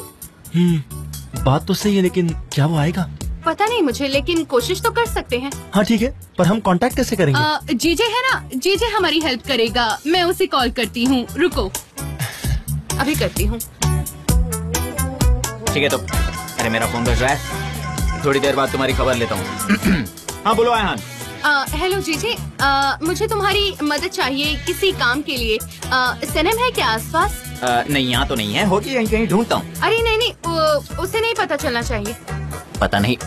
[SPEAKER 6] बात तो सही है, लेकिन क्या वो आएगा?
[SPEAKER 7] पता नहीं मुझे, लेकिन कोशिश तो कर सकते हैं।
[SPEAKER 6] हाँ ठीक है, पर हम कांटेक्ट कैसे करेंगे?
[SPEAKER 7] जीजे है ना, जीजे हमारी हेल्प करेगा। मैं उसे कॉल करती हूँ, रुको अभी करती हूँ।
[SPEAKER 10] ठीक है तो अरे मेरा फोन बज रहा है, थोड़ी देर बाद तुम्हारी खबर लेता हूँ। हाँ बोलो आयहान।
[SPEAKER 7] हेलो जीजे, मुझे तुम्हारी मदद चाहिए किसी काम के लिए। सनम है क्या आसपास?
[SPEAKER 10] नहीं यहाँ तो नहीं है, होगी यहीं कहीं ढूंढता हूँ।
[SPEAKER 7] अरे नहीं, उसे नहीं पता चलना चाहिए।
[SPEAKER 10] पता नहीं।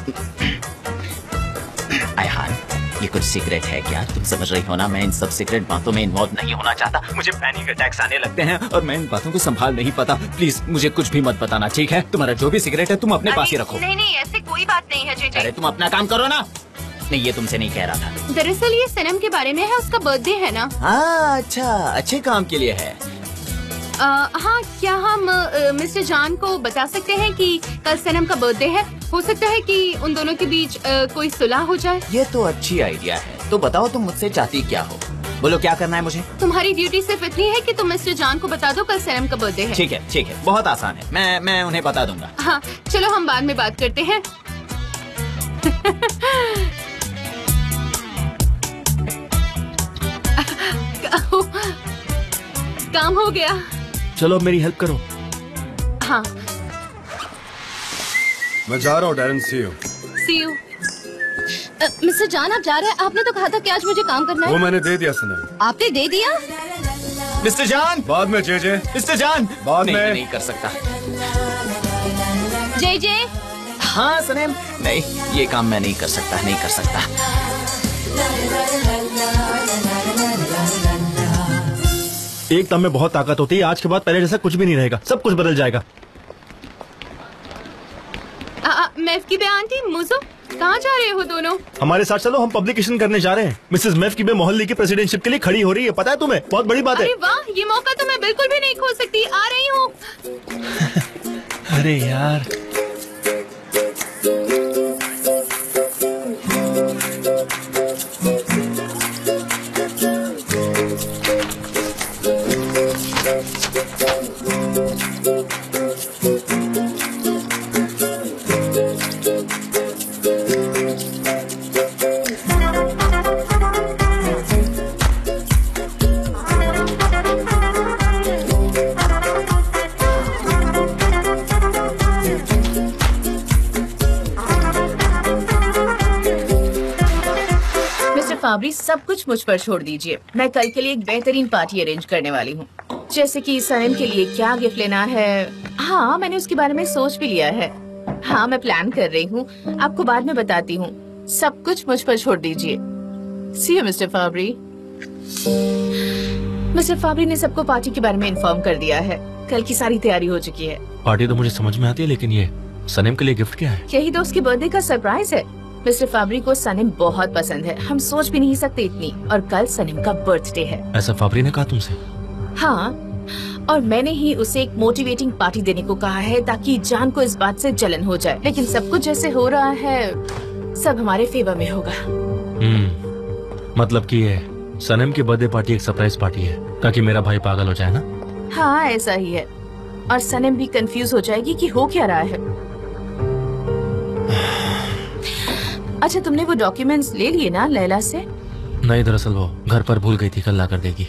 [SPEAKER 10] आयहान, ये कुछ सीक्रेट है क्या? तुम समझ रही हो ना, मैं इन सब सीक्रेट बातों में इन्वॉल्व नहीं होना चाहता। मुझे पैनिक अटैक्स आने लगते हैं और मैं इन बातों को संभाल नहीं पाता। प्लीज मुझे कुछ भी मत बताना, ठीक है? तुम्हारा जो भी सीक्रेट है तुम अपने पास ही रखो।
[SPEAKER 7] नहीं, ऐसी कोई बात नहीं है जीजे।
[SPEAKER 10] अरे तुम अपना काम करो ना। नहीं, ये तुमसे नहीं कह रहा था।
[SPEAKER 7] दरअसल ये सनम के बारे में है, उसका बर्थडे है ना।
[SPEAKER 10] हाँ अच्छा, अच्छे काम के लिए है।
[SPEAKER 7] हाँ, क्या हम मिस्टर जान को बता सकते हैं कि कल सनम का बर्थडे है? हो सकता है कि उन दोनों के बीच कोई सुलह हो जाए।
[SPEAKER 10] ये तो अच्छी आइडिया है। तो बताओ तुम मुझसे चाहती क्या हो? बोलो क्या करना है मुझे?
[SPEAKER 7] तुम्हारी ड्यूटी सिर्फ इतनी है कि तुम मिस्टर जान को बता दो कल सनम का बर्थडे है।
[SPEAKER 10] ठीक है, बहुत आसान है। मैं उन्हें बता दूंगा।
[SPEAKER 7] हाँ चलो, हम बाद में बात करते हैं। काम हो गया।
[SPEAKER 6] चलो अब मेरी हेल्प करो।
[SPEAKER 7] हाँ,
[SPEAKER 12] मैं जा रहा हूँ डैरन, सी यू।
[SPEAKER 4] मिस्टर जान, आप जा रहे हैं? आपने तो कहा था कि आज मुझे काम करना है।
[SPEAKER 12] वो मैंने दे दिया सनम।
[SPEAKER 4] आपने दे दिया?
[SPEAKER 10] मिस्टर जान
[SPEAKER 12] बाद में। जे
[SPEAKER 10] मिस्टर जान
[SPEAKER 12] बाद में।
[SPEAKER 10] नहीं कर सकता।
[SPEAKER 4] जे
[SPEAKER 10] हाँ सनम, नहीं ये काम मैं नहीं कर सकता।
[SPEAKER 6] एक दम में बहुत ताकत होती है। आज के बाद पहले जैसा कुछ भी नहीं रहेगा, सब कुछ बदल जाएगा।
[SPEAKER 7] मेफ्किबे आंटी, मुझो, कहाँ जा रहे हो दोनों?
[SPEAKER 6] हमारे साथ चलो, हम पब्लिकेशन करने जा रहे हैं। मिसेस मेफ्किबे मोहल्ले की प्रेसिडेंटशिप के लिए खड़ी हो रही है, पता है तुम्हें? बहुत बड़ी बात है।
[SPEAKER 7] अरे वाह, ये मौका तो मैं बिल्कुल भी नहीं खो सकती। आ रही हूँ।
[SPEAKER 6] अरे यार,
[SPEAKER 1] फाबरी, सब कुछ मुझ पर छोड़ दीजिए। मैं कल के लिए एक बेहतरीन पार्टी अरेंज करने वाली हूँ। जैसे कि सनम के लिए क्या गिफ्ट लेना है, हाँ मैंने उसके बारे में सोच भी लिया है। हाँ मैं प्लान कर रही हूँ, आपको बाद में बताती हूँ। सब कुछ मुझ पर छोड़ दीजिए। सी यू मिस्टर फाबरी। मिस्टर फाबरी ने सबको पार्टी के बारे में इन्फॉर्म कर दिया है। कल की सारी तैयारी हो चुकी है।
[SPEAKER 2] पार्टी तो मुझे समझ में आती है, लेकिन ये सनम के लिए गिफ्ट क्या है?
[SPEAKER 1] यही तो उसके बर्थडे का सरप्राइज है। मिस्टर फाबरी को सनम बहुत पसंद है, हम सोच भी नहीं सकते इतनी। और कल सनम का बर्थडे है।
[SPEAKER 2] ऐसा फाबरी ने कहा तुमसे?
[SPEAKER 1] हाँ, और मैंने ही उसे एक मोटिवेटिंग पार्टी देने को कहा है ताकि जान को इस बात से जलन हो जाए। लेकिन सब कुछ जैसे हो रहा है, सब हमारे फेवर में होगा।
[SPEAKER 2] मतलब कि ये सनम की बर्थडे पार्टी एक सरप्राइज पार्टी है ताकि मेरा भाई पागल हो जाए ना?
[SPEAKER 1] हाँ ऐसा ही है, और सनम भी कंफ्यूज हो जाएगी कि हो क्या रहा है। अच्छा, तुमने वो डॉक्यूमेंट्स ले लिए ना लैला से?
[SPEAKER 2] नहीं, दरअसल वो घर पर भूल गई थी, कल ला कर देगी।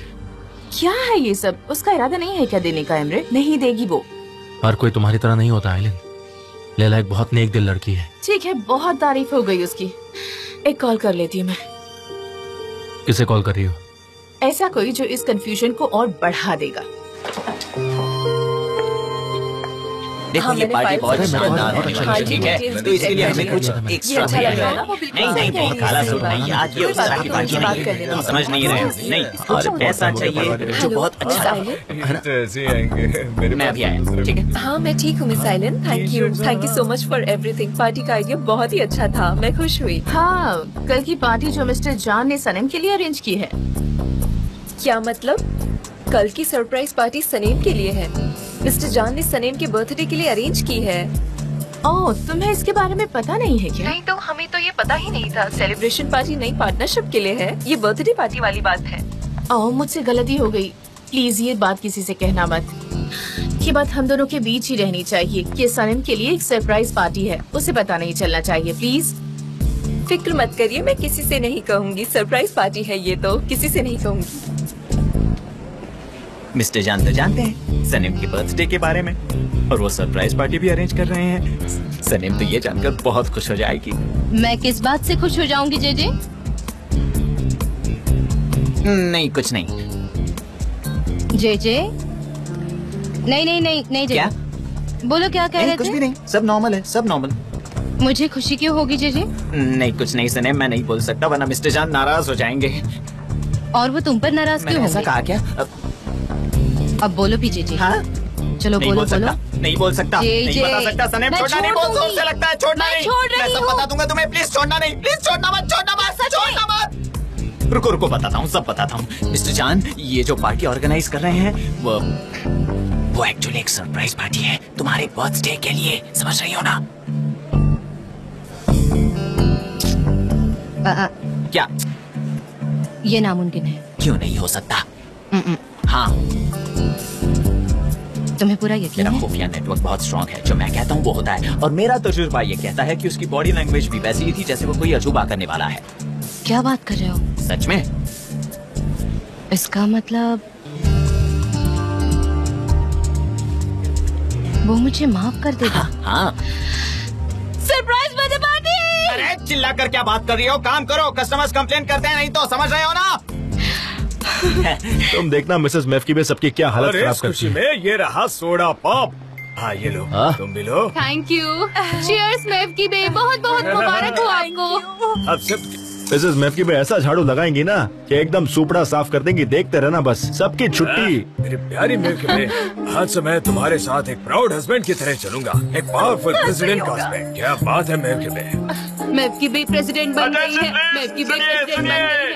[SPEAKER 1] क्या है ये सब? उसका इरादा नहीं है क्या देने का? इमरे नहीं देगी वो।
[SPEAKER 2] हर कोई तुम्हारी तरह नहीं होता आइलिन। लैला एक बहुत नेक दिल लड़की है।
[SPEAKER 1] ठीक है, बहुत तारीफ हो गई उसकी। एक कॉल कर लेती हूँ मैं।
[SPEAKER 2] किसे कॉल कर रही हो?
[SPEAKER 1] ऐसा कोई जो इस कंफ्यूजन को और बढ़ा देगा।
[SPEAKER 10] देखो ये पार्टी बहुत शानदार होने वाली है, ठीक है? तो इसके लिए हमें कुछ एक्स्ट्रा भी नहीं, बहुत काला सूट नहीं यार, ये उस तरह की पार्टी नहीं है, तुम समझ नहीं रहे हो। नहीं, और ऐसा चाहिए जो बहुत अच्छा है। मैं अभी आया, ठीक है?
[SPEAKER 9] हाँ मैं ठीक हूँ मिस आइलन, thank you so much for everything. Party का आइडिया बहुत ही अच्छा था, मैं खुश हुई।
[SPEAKER 1] हाँ, कल की पार्टी जो मिस्टर जॉन ने सनम के लिए अरेंज की है।
[SPEAKER 9] क्या मतलब? कल की सरप्राइज पार्टी सनीम के लिए है? मिस्टर जॉन ने सनीम के बर्थडे के लिए अरेंज की है।
[SPEAKER 1] ओह, तुम्हें इसके बारे में पता नहीं है क्या?
[SPEAKER 9] नहीं तो हमें तो ये पता ही नहीं था। सेलिब्रेशन पार्टी नई पार्टनरशिप के लिए है, ये बर्थडे पार्टी वाली बात है।
[SPEAKER 1] ओह, मुझसे गलती हो गई। प्लीज ये बात किसी से कहना मत। ये बात हम दोनों के बीच ही रहनी चाहिए। ये सनम के लिए एक सरप्राइज पार्टी है, उसे पता नहीं चलना चाहिए। प्लीज
[SPEAKER 9] फिक्र मत करिए, मैं किसी से नहीं कहूँगी। सरप्राइज पार्टी है ये, तो किसी से नहीं कहूँगी।
[SPEAKER 10] मिस्टर जान तो जानते हैं सनीम के बर्थडे के बारे में, और वो सरप्राइज पार्टी भी अरेंज कर रहे हैं। सनीम तो ये जानकर बहुत खुश हो जाएगी।
[SPEAKER 4] मैं किस बात से खुश हो जाऊंगी जेजे?
[SPEAKER 10] नहीं कुछ नहीं।
[SPEAKER 4] जेजे? नहीं जेजे।
[SPEAKER 10] क्या?
[SPEAKER 4] बोलो क्या कह रहे थे?
[SPEAKER 10] कुछ भी नहीं, सब नॉर्मल है, सब नॉर्मल।
[SPEAKER 4] मुझे खुशी क्यों होगी जेजे?
[SPEAKER 10] नहीं कुछ नहीं सनीम, मैं नहीं बोल सकता वरना मिस्टर जान नाराज हो जाएंगे।
[SPEAKER 4] और वो तुम पर नाराज क्यों होंगे?
[SPEAKER 10] ऐसा कहा क्या?
[SPEAKER 4] अब बोलो भी जेजे।
[SPEAKER 10] हाँ?
[SPEAKER 4] चलो बोलो बोलो।
[SPEAKER 10] नहीं बोल सकता, नहीं बता सकता सनीम, छोड़ना नहीं, बहुत जोर से लगता है, छोड़ना नहीं। मैं सब बता दूंगा तुम्हें, प्लीज छोड़ना नहीं, प्लीज छोड़ना मत, छोड़ना मत। रुको बताता हूँ, सब बताता हूँ। मिस्टर जान, ये जो पार्टी ऑर्गेनाइज कर रहे हैं वो एक्चुअली एक सरप्राइज पार्टी है तुम्हारे बर्थडे के लिए, समझ रही हो ना? क्या?
[SPEAKER 4] ये नामुमकिन है।
[SPEAKER 10] क्यों नहीं हो सकता? हाँ,
[SPEAKER 4] तुम्हें पूरा यकीन है?
[SPEAKER 10] मेरा खुफिया नेटवर्क बहुत स्ट्रॉन्ग है, जो मैं कहता हूँ वो होता है, और मेरा तजुर्बा ये कहता है कि उसकी बॉडी लैंग्वेज भी वैसी ही थी जैसे वो कोई अजूबा करने वाला है।
[SPEAKER 4] क्या बात कर रहे हो?
[SPEAKER 10] सच में?
[SPEAKER 4] इसका मतलब वो मुझे माफ कर देगा?
[SPEAKER 10] हाँ।
[SPEAKER 4] Surprise birthday party!
[SPEAKER 10] अरे चिल्ला कर क्या बात कर रही हो? काम करो, कस्टमर्स कंप्लेन करते हैं, नहीं तो समझ रहे हो ना?
[SPEAKER 6] तुम देखना मिसेस मेफ्किबे सबकी क्या हालत खराब करती है।
[SPEAKER 3] ये रहा सोडा पॉप। हाँ ये लो, तुम भी लो।
[SPEAKER 7] Thank you. चीयर्स मेफ्किबे, बहुत बहुत मुबारक हो आपको।
[SPEAKER 3] अब सब
[SPEAKER 6] मिसेस मेफकी में ऐसा झाड़ू लगाएंगी ना कि एकदम सुपड़ा साफ कर देंगी। देखते रहना बस, सबकी छुट्टी।
[SPEAKER 3] मेरी प्यारी मेफकी बे, आज से मैं तुम्हारे साथ एक प्राउड हस्बैंड की तरह चलूंगा, एक पावरफुल प्रेसिडेंट का हस्बैंड। क्या बात है मेफकी बे।
[SPEAKER 7] मेफकी बे प्रेसिडेंट बन गई है। मेफकी बे प्रेसिडेंट बन गई है।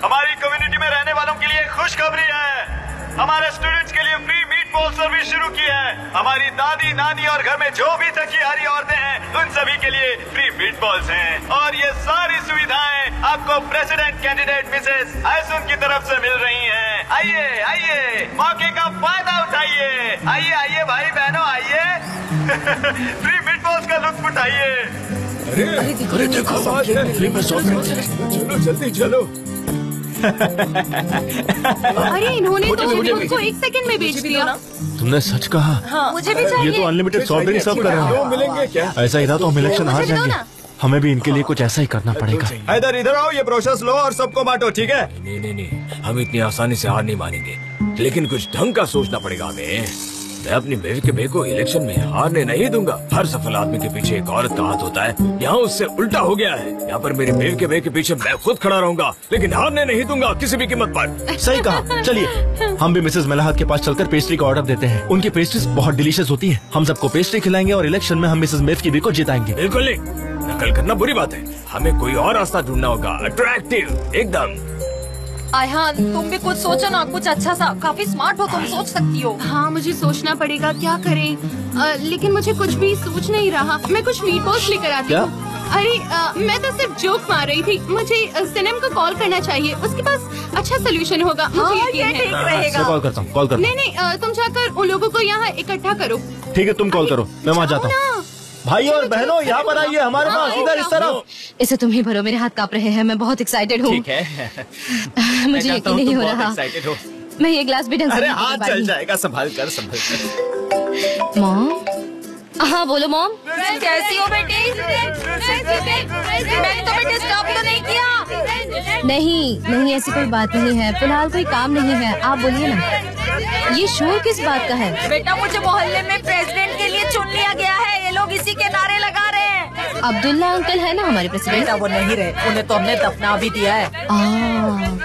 [SPEAKER 6] हमारी कम्युनिटी में रहने वालों के लिए खुशखबरी है। हमारे स्टूडेंट्स के लिए फ्री मीट बॉल सर्विस शुरू की है। हमारी दादी नानी और घर में जो भी थकी-हारी औरतें हैं, उन सभी के लिए फ्री मीट बॉल्स हैं। और ये सारी सुविधाएं आपको प्रेसिडेंट कैंडिडेट मिसेस आयसुन की तरफ से मिल रही हैं। आइए आइए, मौके का फायदा उठाइए। आइए आइए भाई बहनों, आइए फ्री मीट बॉल्स का लुत्फ उठाइए।
[SPEAKER 3] अरे देखो, चलो जल्दी चलो।
[SPEAKER 7] अरे इन्होंने तो उनको 1 सेकंड में बेच दिया।
[SPEAKER 2] तुमने सच कहा।
[SPEAKER 8] हाँ, मुझे भी चाहिए।
[SPEAKER 6] ये तो अनलिमिटेड सॉफ्ट ड्रिंक सर्व कर रहे हैं।
[SPEAKER 3] मिलेंगे क्या?
[SPEAKER 6] ऐसा ही था तो हम इलेक्शन हार जाएंगे। हमें भी इनके लिए कुछ ऐसा ही करना पड़ेगा।
[SPEAKER 5] इधर आओ, ये प्रोसेस लो और सबको बांटो, ठीक है?
[SPEAKER 3] नहीं, हम इतनी आसानी से हार नहीं मानेंगे, लेकिन कुछ ढंग का सोचना पड़ेगा हमें। मैं अपनी मेफकी बे को इलेक्शन में हारने नहीं दूंगा। हर सफल आदमी के पीछे एक औरत का हाथ होता है, यहाँ उससे उल्टा हो गया है। यहाँ पर मेरी मेफकी बे के पीछे मैं खुद खड़ा रहूंगा, लेकिन हारने नहीं दूंगा किसी भी कीमत पर।
[SPEAKER 6] सही कहा। चलिए हम भी मिसेस मलाहत के पास चलकर पेस्ट्री का ऑर्डर देते हैं। उनकी पेस्ट्रीज बहुत डिलीशियस होती है। हम सबको पेस्ट्री खिलाएंगे और इलेक्शन में हम मिसेस मेफकी बे को जिताएंगे।
[SPEAKER 3] बिल्कुल नहीं, नकल करना बुरी बात है। हमें कोई और रास्ता ढूंढना होगा, अट्रैक्टिव एकदम।
[SPEAKER 8] आयहान, तुम भी कुछ सोचो ना, कुछ अच्छा सा। काफी स्मार्ट हो तुम, सोच सकती हो।
[SPEAKER 7] हाँ, मुझे सोचना पड़ेगा क्या करें। लेकिन मुझे कुछ भी सोच नहीं रहा। मैं कुछ मीट बॉल्स लेकर आती हूँ। अरे मैं तो सिर्फ जोक मार रही थी। मुझे सिनेम को कॉल करना चाहिए, उसके पास अच्छा सोल्यूशन होगा। मुझे यकीन है।
[SPEAKER 8] ठीक रहेगा।
[SPEAKER 6] कॉल करता हूँ, कॉल करता हूँ।
[SPEAKER 7] नहीं, तुम जाकर उन लोगों को यहाँ इकट्ठा करो।
[SPEAKER 6] ठीक है, तुम कॉल करो, मैं वहाँ जाता हूँ। भाई और बहनों, यहाँ पर आइए हमारे पास, इधर इस तरफ।
[SPEAKER 4] इसे तुम ही भरो, मेरे हाथ कांप रहे हैं। मैं बहुत एक्साइटेड हूँ।
[SPEAKER 10] ठीक है।
[SPEAKER 4] मुझे यकीन नहीं हो रहा। मैं ये ग्लास भी ढंग से
[SPEAKER 10] अरे
[SPEAKER 4] नहीं पी
[SPEAKER 10] हाथ
[SPEAKER 4] पा
[SPEAKER 10] चल
[SPEAKER 4] रही।
[SPEAKER 10] जाएगा, संभाल कर।
[SPEAKER 4] मॉम, हाँ बोलो मॉम।
[SPEAKER 8] कैसी हो बेटी? मैंने तुम्हें डिस्टर्ब तो नहीं किया?
[SPEAKER 4] नहीं, ऐसी कोई बात नहीं है। फिलहाल कोई काम नहीं है, आप बोलिए ना। ये शोर किस बात का है?
[SPEAKER 8] बेटा, मुझे मोहल्ले में प्रेसिडेंट के लिए चुन लिया गया है। ये लोग इसी के नारे लगा रहे हैं।
[SPEAKER 4] अब्दुल्ला अंकल है ना हमारे प्रेसिडेंट?
[SPEAKER 8] बेटा, वो नहीं रहे, उन्हें तो हमने दफना भी दिया है।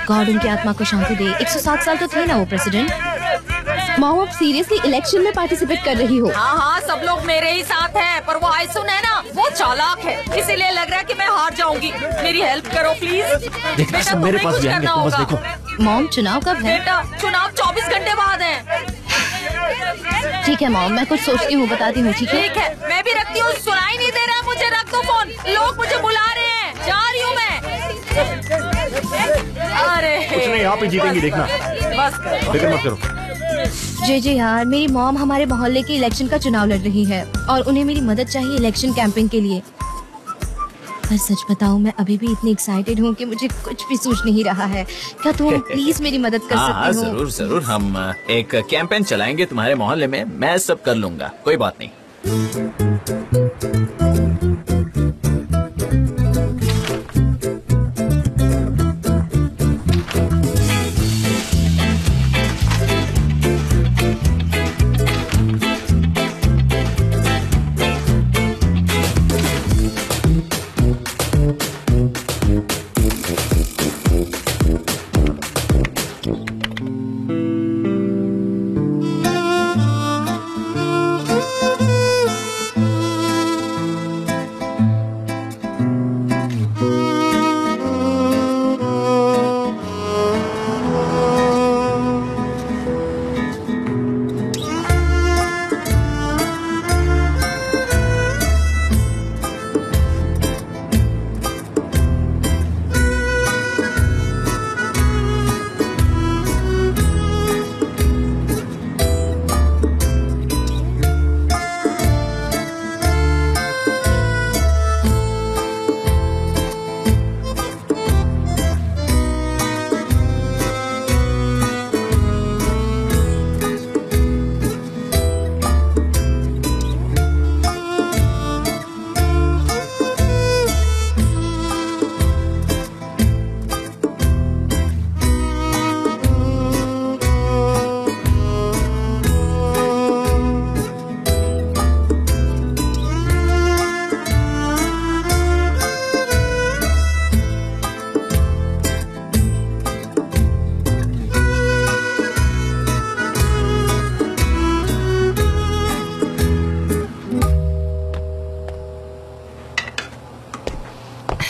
[SPEAKER 4] गॉड उनकी आत्मा को शांति दे। 107 साल तो थे ना वो प्रेसिडेंट। मॉम, आप सीरियसली इलेक्शन में पार्टिसिपेट कर रही हो?
[SPEAKER 8] हाँ, सब लोग मेरे ही साथ हैं, पर वो आयसुन है ना, वो चालाक है, इसीलिए लग रहा है कि मैं हार जाऊंगी। मेरी हेल्प करो प्लीज।
[SPEAKER 6] देखना, सब मेरे पास भी आएंगे, बस देखो।
[SPEAKER 4] मॉम, चुनाव कब है?
[SPEAKER 8] बेटा, चुनाव 24 घंटे बाद है।
[SPEAKER 4] ठीक है मॉम, मैं कुछ सोचती हूँ, बताती हूँ। ठीक
[SPEAKER 8] ठीक है, मैं भी रखती हूँ। सुनाई नहीं दे रहा मुझे, रख दो फोन। लोग मुझे बुला रहे हैं, जा रही हूँ मैं। अरे
[SPEAKER 6] कुछ नहीं, आप ही जीतेंगी, देखना।
[SPEAKER 8] बस करो।
[SPEAKER 6] फिक्र मत करो।
[SPEAKER 4] जे यार, मेरी मॉम हमारे मोहल्ले के इलेक्शन का चुनाव लड़ रही है और उन्हें मेरी मदद चाहिए इलेक्शन कैंपेन के लिए। पर सच बताऊं, मैं अभी भी इतनी एक्साइटेड हूँ कि मुझे कुछ भी सूझ नहीं रहा है। क्या तुम प्लीज मेरी मदद कर सकते हो?
[SPEAKER 10] जरूर। हम एक कैंपेन चलाएंगे तुम्हारे मोहल्ले में। मैं सब कर लूंगा, कोई बात नहीं।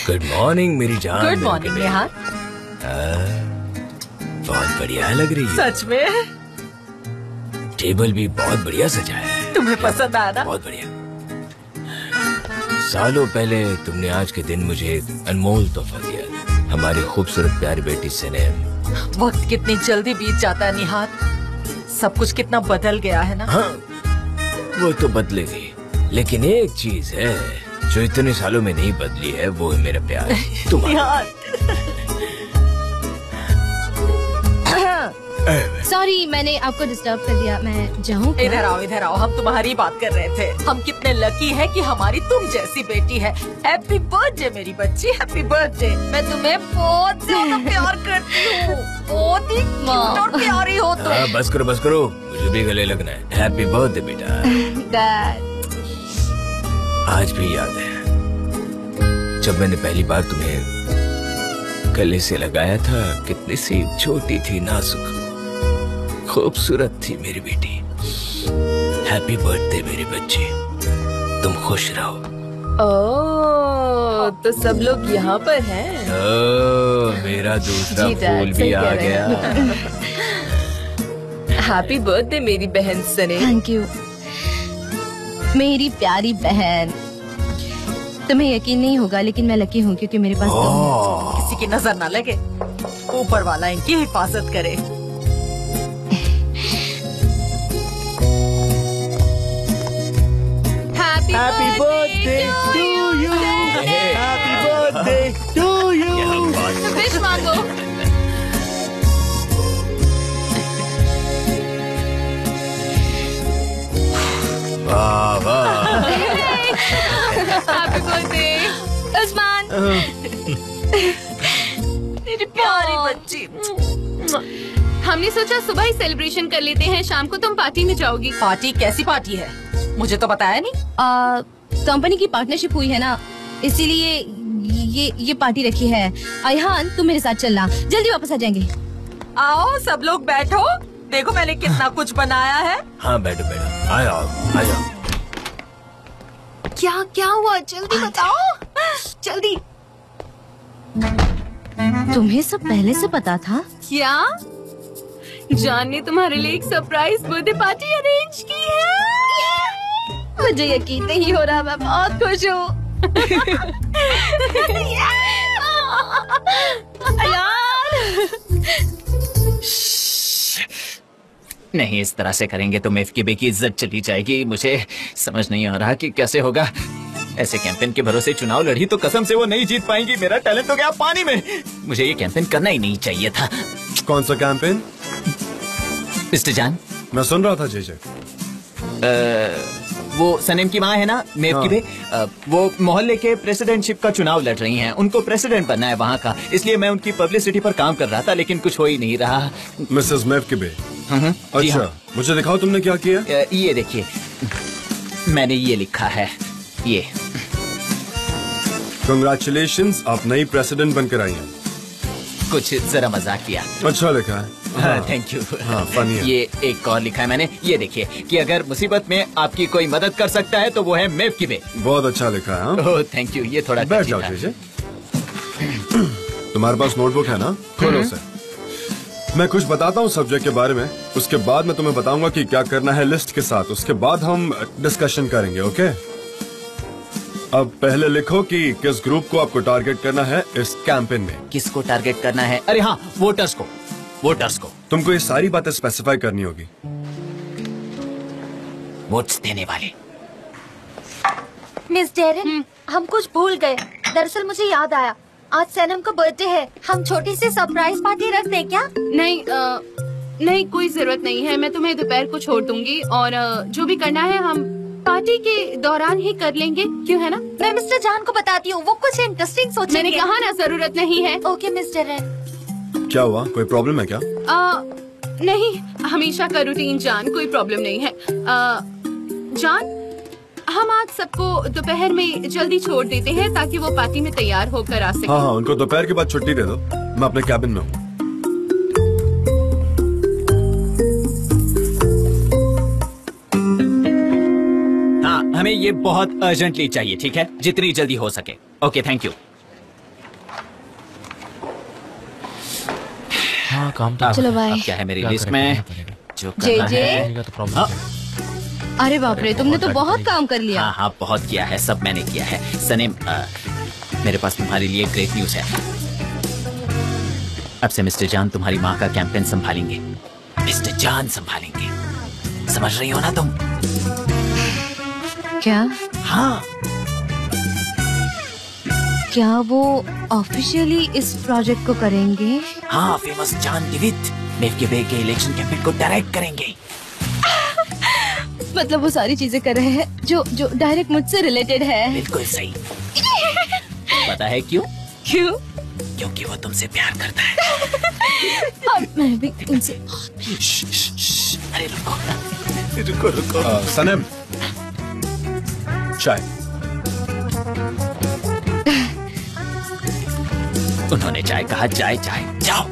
[SPEAKER 3] गुड मॉर्निंग मेरी जान।
[SPEAKER 8] गुड मॉर्निंग निहार।
[SPEAKER 3] बहुत बढ़िया लग रही है।
[SPEAKER 8] सच में?
[SPEAKER 3] टेबल भी बहुत बढ़िया सजा है।
[SPEAKER 8] तुम्हें पसंद आया ना?
[SPEAKER 3] बहुत बढ़िया। सालों पहले तुमने आज के दिन मुझे एक अनमोल तोहफा दिया, हमारी खूबसूरत प्यारी बेटी सनेम।
[SPEAKER 8] वक्त कितनी जल्दी बीत जाता है निहार, सब कुछ कितना बदल गया है ना।
[SPEAKER 3] हाँ, वो तो बदलेगी, लेकिन एक चीज है जो इतने सालों में नहीं बदली है, वो है मेरा प्यार तुम्हारा।
[SPEAKER 4] सॉरी, मैंने आपको डिस्टर्ब कर दिया, मैं जाऊँ?
[SPEAKER 8] इधर आओ, हम तुम्हारी बात कर रहे थे। हम कितने लकी हैं कि हमारी तुम जैसी बेटी है। हैप्पी बर्थडे मेरी बच्ची, हैप्पी बर्थडे। मैं तुम्हें बहुत ज्यादा प्यार करती हूँ, बहुत ही क्यूट और प्यारी हो तुम।
[SPEAKER 3] बस करो, मुझे भी गले लगना है। हैप्पी बर्थडे बेटा।
[SPEAKER 4] डैड,
[SPEAKER 3] आज भी याद है जब मैंने पहली बार तुम्हें गले से लगाया था, कितनी सी छोटी थी, नाजुक, खूबसूरत थी मेरी बेटी। हैप्पी बर्थडे मेरी बच्ची, तुम खुश रहो।
[SPEAKER 9] ओह, तो सब लोग यहाँ पर हैं।
[SPEAKER 3] मेरा दूसरा फूल भी आ गया।
[SPEAKER 9] हैप्पी बर्थडे मेरी बहन सने।
[SPEAKER 4] थैंक यू मेरी प्यारी बहन। तुम्हें यकीन नहीं होगा, लेकिन मैं लकी हूँ क्योंकि मेरे पास
[SPEAKER 8] किसी की नजर ना लगे, ऊपर वाला इनकी हिफाजत करे।
[SPEAKER 6] Happy birthday to you. Happy birthday to you.
[SPEAKER 7] Wish मांगो।
[SPEAKER 3] वाह वाह।
[SPEAKER 7] Happy birthday
[SPEAKER 4] Usman.
[SPEAKER 8] मेरी प्यारी बच्ची।
[SPEAKER 7] हमने सोचा सुबह ही सेलिब्रेशन कर लेते हैं, शाम को तुम पार्टी में जाओगी।
[SPEAKER 8] पार्टी? कैसी पार्टी है, मुझे तो बताया नहीं।
[SPEAKER 4] कंपनी की पार्टनरशिप हुई है ना, इसीलिए ये पार्टी रखी है। अयहान, तुम मेरे साथ चलना, जल्दी वापस आ जाएंगे।
[SPEAKER 8] आओ सब लोग बैठो, देखो मैंने कितना कुछ बनाया है।
[SPEAKER 3] हाँ बैठो, आ जाओ।
[SPEAKER 4] क्या हुआ, जल्दी बताओ, जल्दी। तुम्हें सब पहले से पता था?
[SPEAKER 7] क्या? जान ने तुम्हारे लिए एक सरप्राइज बर्थडे पार्टी अरेंज की है।
[SPEAKER 4] मुझे यकीन नहीं हो रहा, मैं बहुत खुश हूँ।
[SPEAKER 10] नहीं, इस तरह से करेंगे तो मेफकीबे की इज्जत चली जाएगी। मुझे समझ नहीं आ रहा कि कैसे होगा। ऐसे कैंपेन के भरोसे चुनाव लड़ी तो कसम से वो नहीं जीत पाएंगी। मेरा टैलेंट तो गया पानी में। मुझे ये कैंपेन करना ही नहीं चाहिए था।
[SPEAKER 12] कौन सा कैंपेन?
[SPEAKER 10] मिस्टर जान,
[SPEAKER 12] मैं सुन रहा था जेजे।
[SPEAKER 10] वो सनेम की माँ है ना, मेफकीबे, वो मोहल्ले के प्रेसिडेंटशिप का चुनाव लड़ रही हैं। उनको प्रेसिडेंट बनना है वहाँ का, इसलिए मैं उनकी पब्लिसिटी पर काम कर रहा था, लेकिन कुछ हो ही नहीं रहा।
[SPEAKER 12] मिसेस मेफकीबे।
[SPEAKER 10] अच्छा,
[SPEAKER 12] हाँ। मुझे दिखाओ तुमने क्या किया।
[SPEAKER 10] ये देखिए, मैंने ये लिखा है, ये।
[SPEAKER 12] कंग्रेचुलेशंस, आप नई प्रेसिडेंट बनकर आई हैं।
[SPEAKER 10] कुछ जरा मजाक किया।
[SPEAKER 12] अच्छा लिखा है।
[SPEAKER 10] Thank you.
[SPEAKER 12] फनी है।
[SPEAKER 10] ये एक और लिखा है मैंने, ये देखिए कि अगर मुसीबत में आपकी कोई मदद कर सकता है तो वो है मेफकीबे।
[SPEAKER 12] बहुत अच्छा लिखा है।
[SPEAKER 10] ओह थैंक यू, ये थोड़ा
[SPEAKER 12] बैठ जाओ जेजे। तुम्हारे पास नोटबुक है ना, खोलो उसे। मैं कुछ बताता हूँ सब्जेक्ट के बारे में, उसके बाद मैं तुम्हें बताऊंगा कि क्या करना है लिस्ट के साथ। उसके बाद हम डिस्कशन करेंगे, ओके? अब पहले लिखो कि किस ग्रुप को आपको टारगेट करना है इस कैंपेन में।
[SPEAKER 10] किसको टारगेट करना है? अरे हाँ, वोटर्स को।
[SPEAKER 12] तुमको ये सारी बातें स्पेसिफाई करनी होगी।
[SPEAKER 10] वोट्स देने वाले।
[SPEAKER 4] मिस डेरेन, हम कुछ भूल गए। दरअसल मुझे याद आया, आज सनम का बर्थडे है। हम छोटी सी सरप्राइज पार्टी रख दें क्या?
[SPEAKER 7] नहीं, कोई जरूरत नहीं है। मैं तुम्हें दोपहर को छोड़ दूंगी और जो भी करना है हम पार्टी के दौरान ही कर लेंगे, क्यों है ना?
[SPEAKER 4] मैं मिस्टर जान को बताती हूँ, वो कुछ इंटरेस्टिंग सोचेंगे।
[SPEAKER 7] मैंने कहा ना, जरूरत नहीं है।
[SPEAKER 4] Okay miss Darren.
[SPEAKER 12] क्या हुआ, कोई प्रॉब्लम है क्या?
[SPEAKER 7] नहीं, हमेशा का रूटीन जान, कोई प्रॉब्लम नहीं है। जान, हम आज सबको दोपहर में जल्दी छोड़ देते हैं ताकि वो पार्टी में तैयार होकर आ सके।
[SPEAKER 12] हाँ, उनको दोपहर के बाद छुट्टी दे दो। मैं अपने कैबिन में हूँ।
[SPEAKER 10] हाँ, हमें ये बहुत अर्जेंटली चाहिए, ठीक है? जितनी जल्दी हो सके। Okay, thank you.
[SPEAKER 2] हाँ काम तो
[SPEAKER 4] चलो बाय।
[SPEAKER 10] अब क्या है मेरी
[SPEAKER 2] क्या
[SPEAKER 10] लिस्ट
[SPEAKER 2] करें,
[SPEAKER 10] में
[SPEAKER 2] करना पड़ेगा।
[SPEAKER 10] जो
[SPEAKER 4] जे
[SPEAKER 10] करना
[SPEAKER 4] जे।
[SPEAKER 10] है।
[SPEAKER 2] करने का तो प्रॉब्लम है।
[SPEAKER 4] अरे बाप रे, तुमने तो बहुत काम कर लिया।
[SPEAKER 10] हाँ हाँ बहुत किया है, सब मैंने किया है। सनेम मेरे पास तुम्हारे लिए ग्रेट न्यूज है। अब से मिस्टर जान तुम्हारी माँ का कैंपेन संभालेंगे। मिस्टर जान संभालेंगे, समझ रही हो ना तुम?
[SPEAKER 4] क्या?
[SPEAKER 10] हाँ।
[SPEAKER 4] क्या वो ऑफिशियली इस प्रोजेक्ट को करेंगे?
[SPEAKER 10] हाँ, फेमस जान डिविड मेव के बे के इलेक्शन कैंपेन को डायरेक्ट करेंगे।
[SPEAKER 4] मतलब वो सारी चीजें कर रहे हैं जो जो डायरेक्ट मुझसे रिलेटेड है।
[SPEAKER 10] बिल्कुल सही। पता है क्यों?
[SPEAKER 4] क्यों?
[SPEAKER 10] क्योंकि वो तुमसे प्यार करता है।
[SPEAKER 4] अब मैं भी उनसे।
[SPEAKER 10] अरे रुको
[SPEAKER 12] रुको रुको। सनम, चाय।
[SPEAKER 10] उन्होंने चाय कहा, चाय चाय जाओ।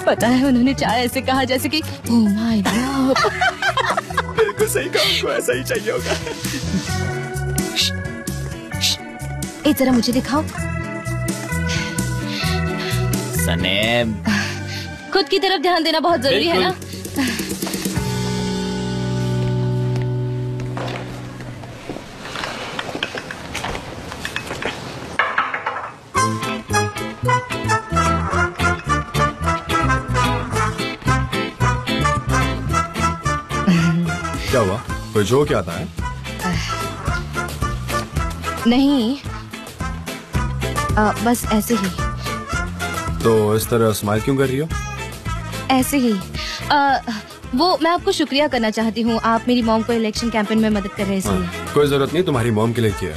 [SPEAKER 4] पता है उन्होंने चाय ऐसे कहा जैसे कि ओह माय लव।
[SPEAKER 5] बिल्कुल सही कहा, उनको ऐसा ही चाहिए होगा।
[SPEAKER 4] एक जरा मुझे दिखाओ।
[SPEAKER 10] सनेम,
[SPEAKER 4] खुद की तरफ ध्यान देना बहुत जरूरी है ना।
[SPEAKER 12] क्या हुआ? कोई जोक आता है?
[SPEAKER 4] नहीं, बस ऐसे ही।
[SPEAKER 12] तो इस तरह स्माइल क्यों कर रही हो?
[SPEAKER 4] ऐसे ही। वो मैं आपको शुक्रिया करना चाहती हूँ, आप मेरी मॉम को इलेक्शन कैंपेन में मदद कर रहे हैं इसलिए।
[SPEAKER 12] कोई जरूरत नहीं, तुम्हारी मॉम के लिए किया।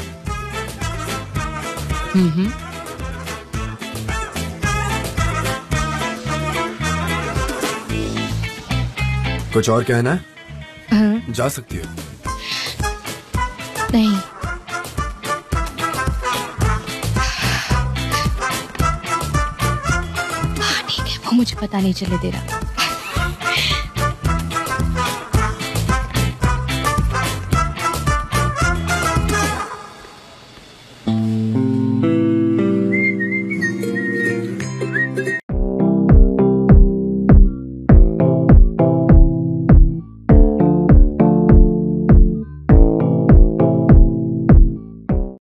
[SPEAKER 12] कुछ और कहना है? जा सकती हो।
[SPEAKER 4] नहीं, ठीक है, वो मुझे पता नहीं चले दे रहा।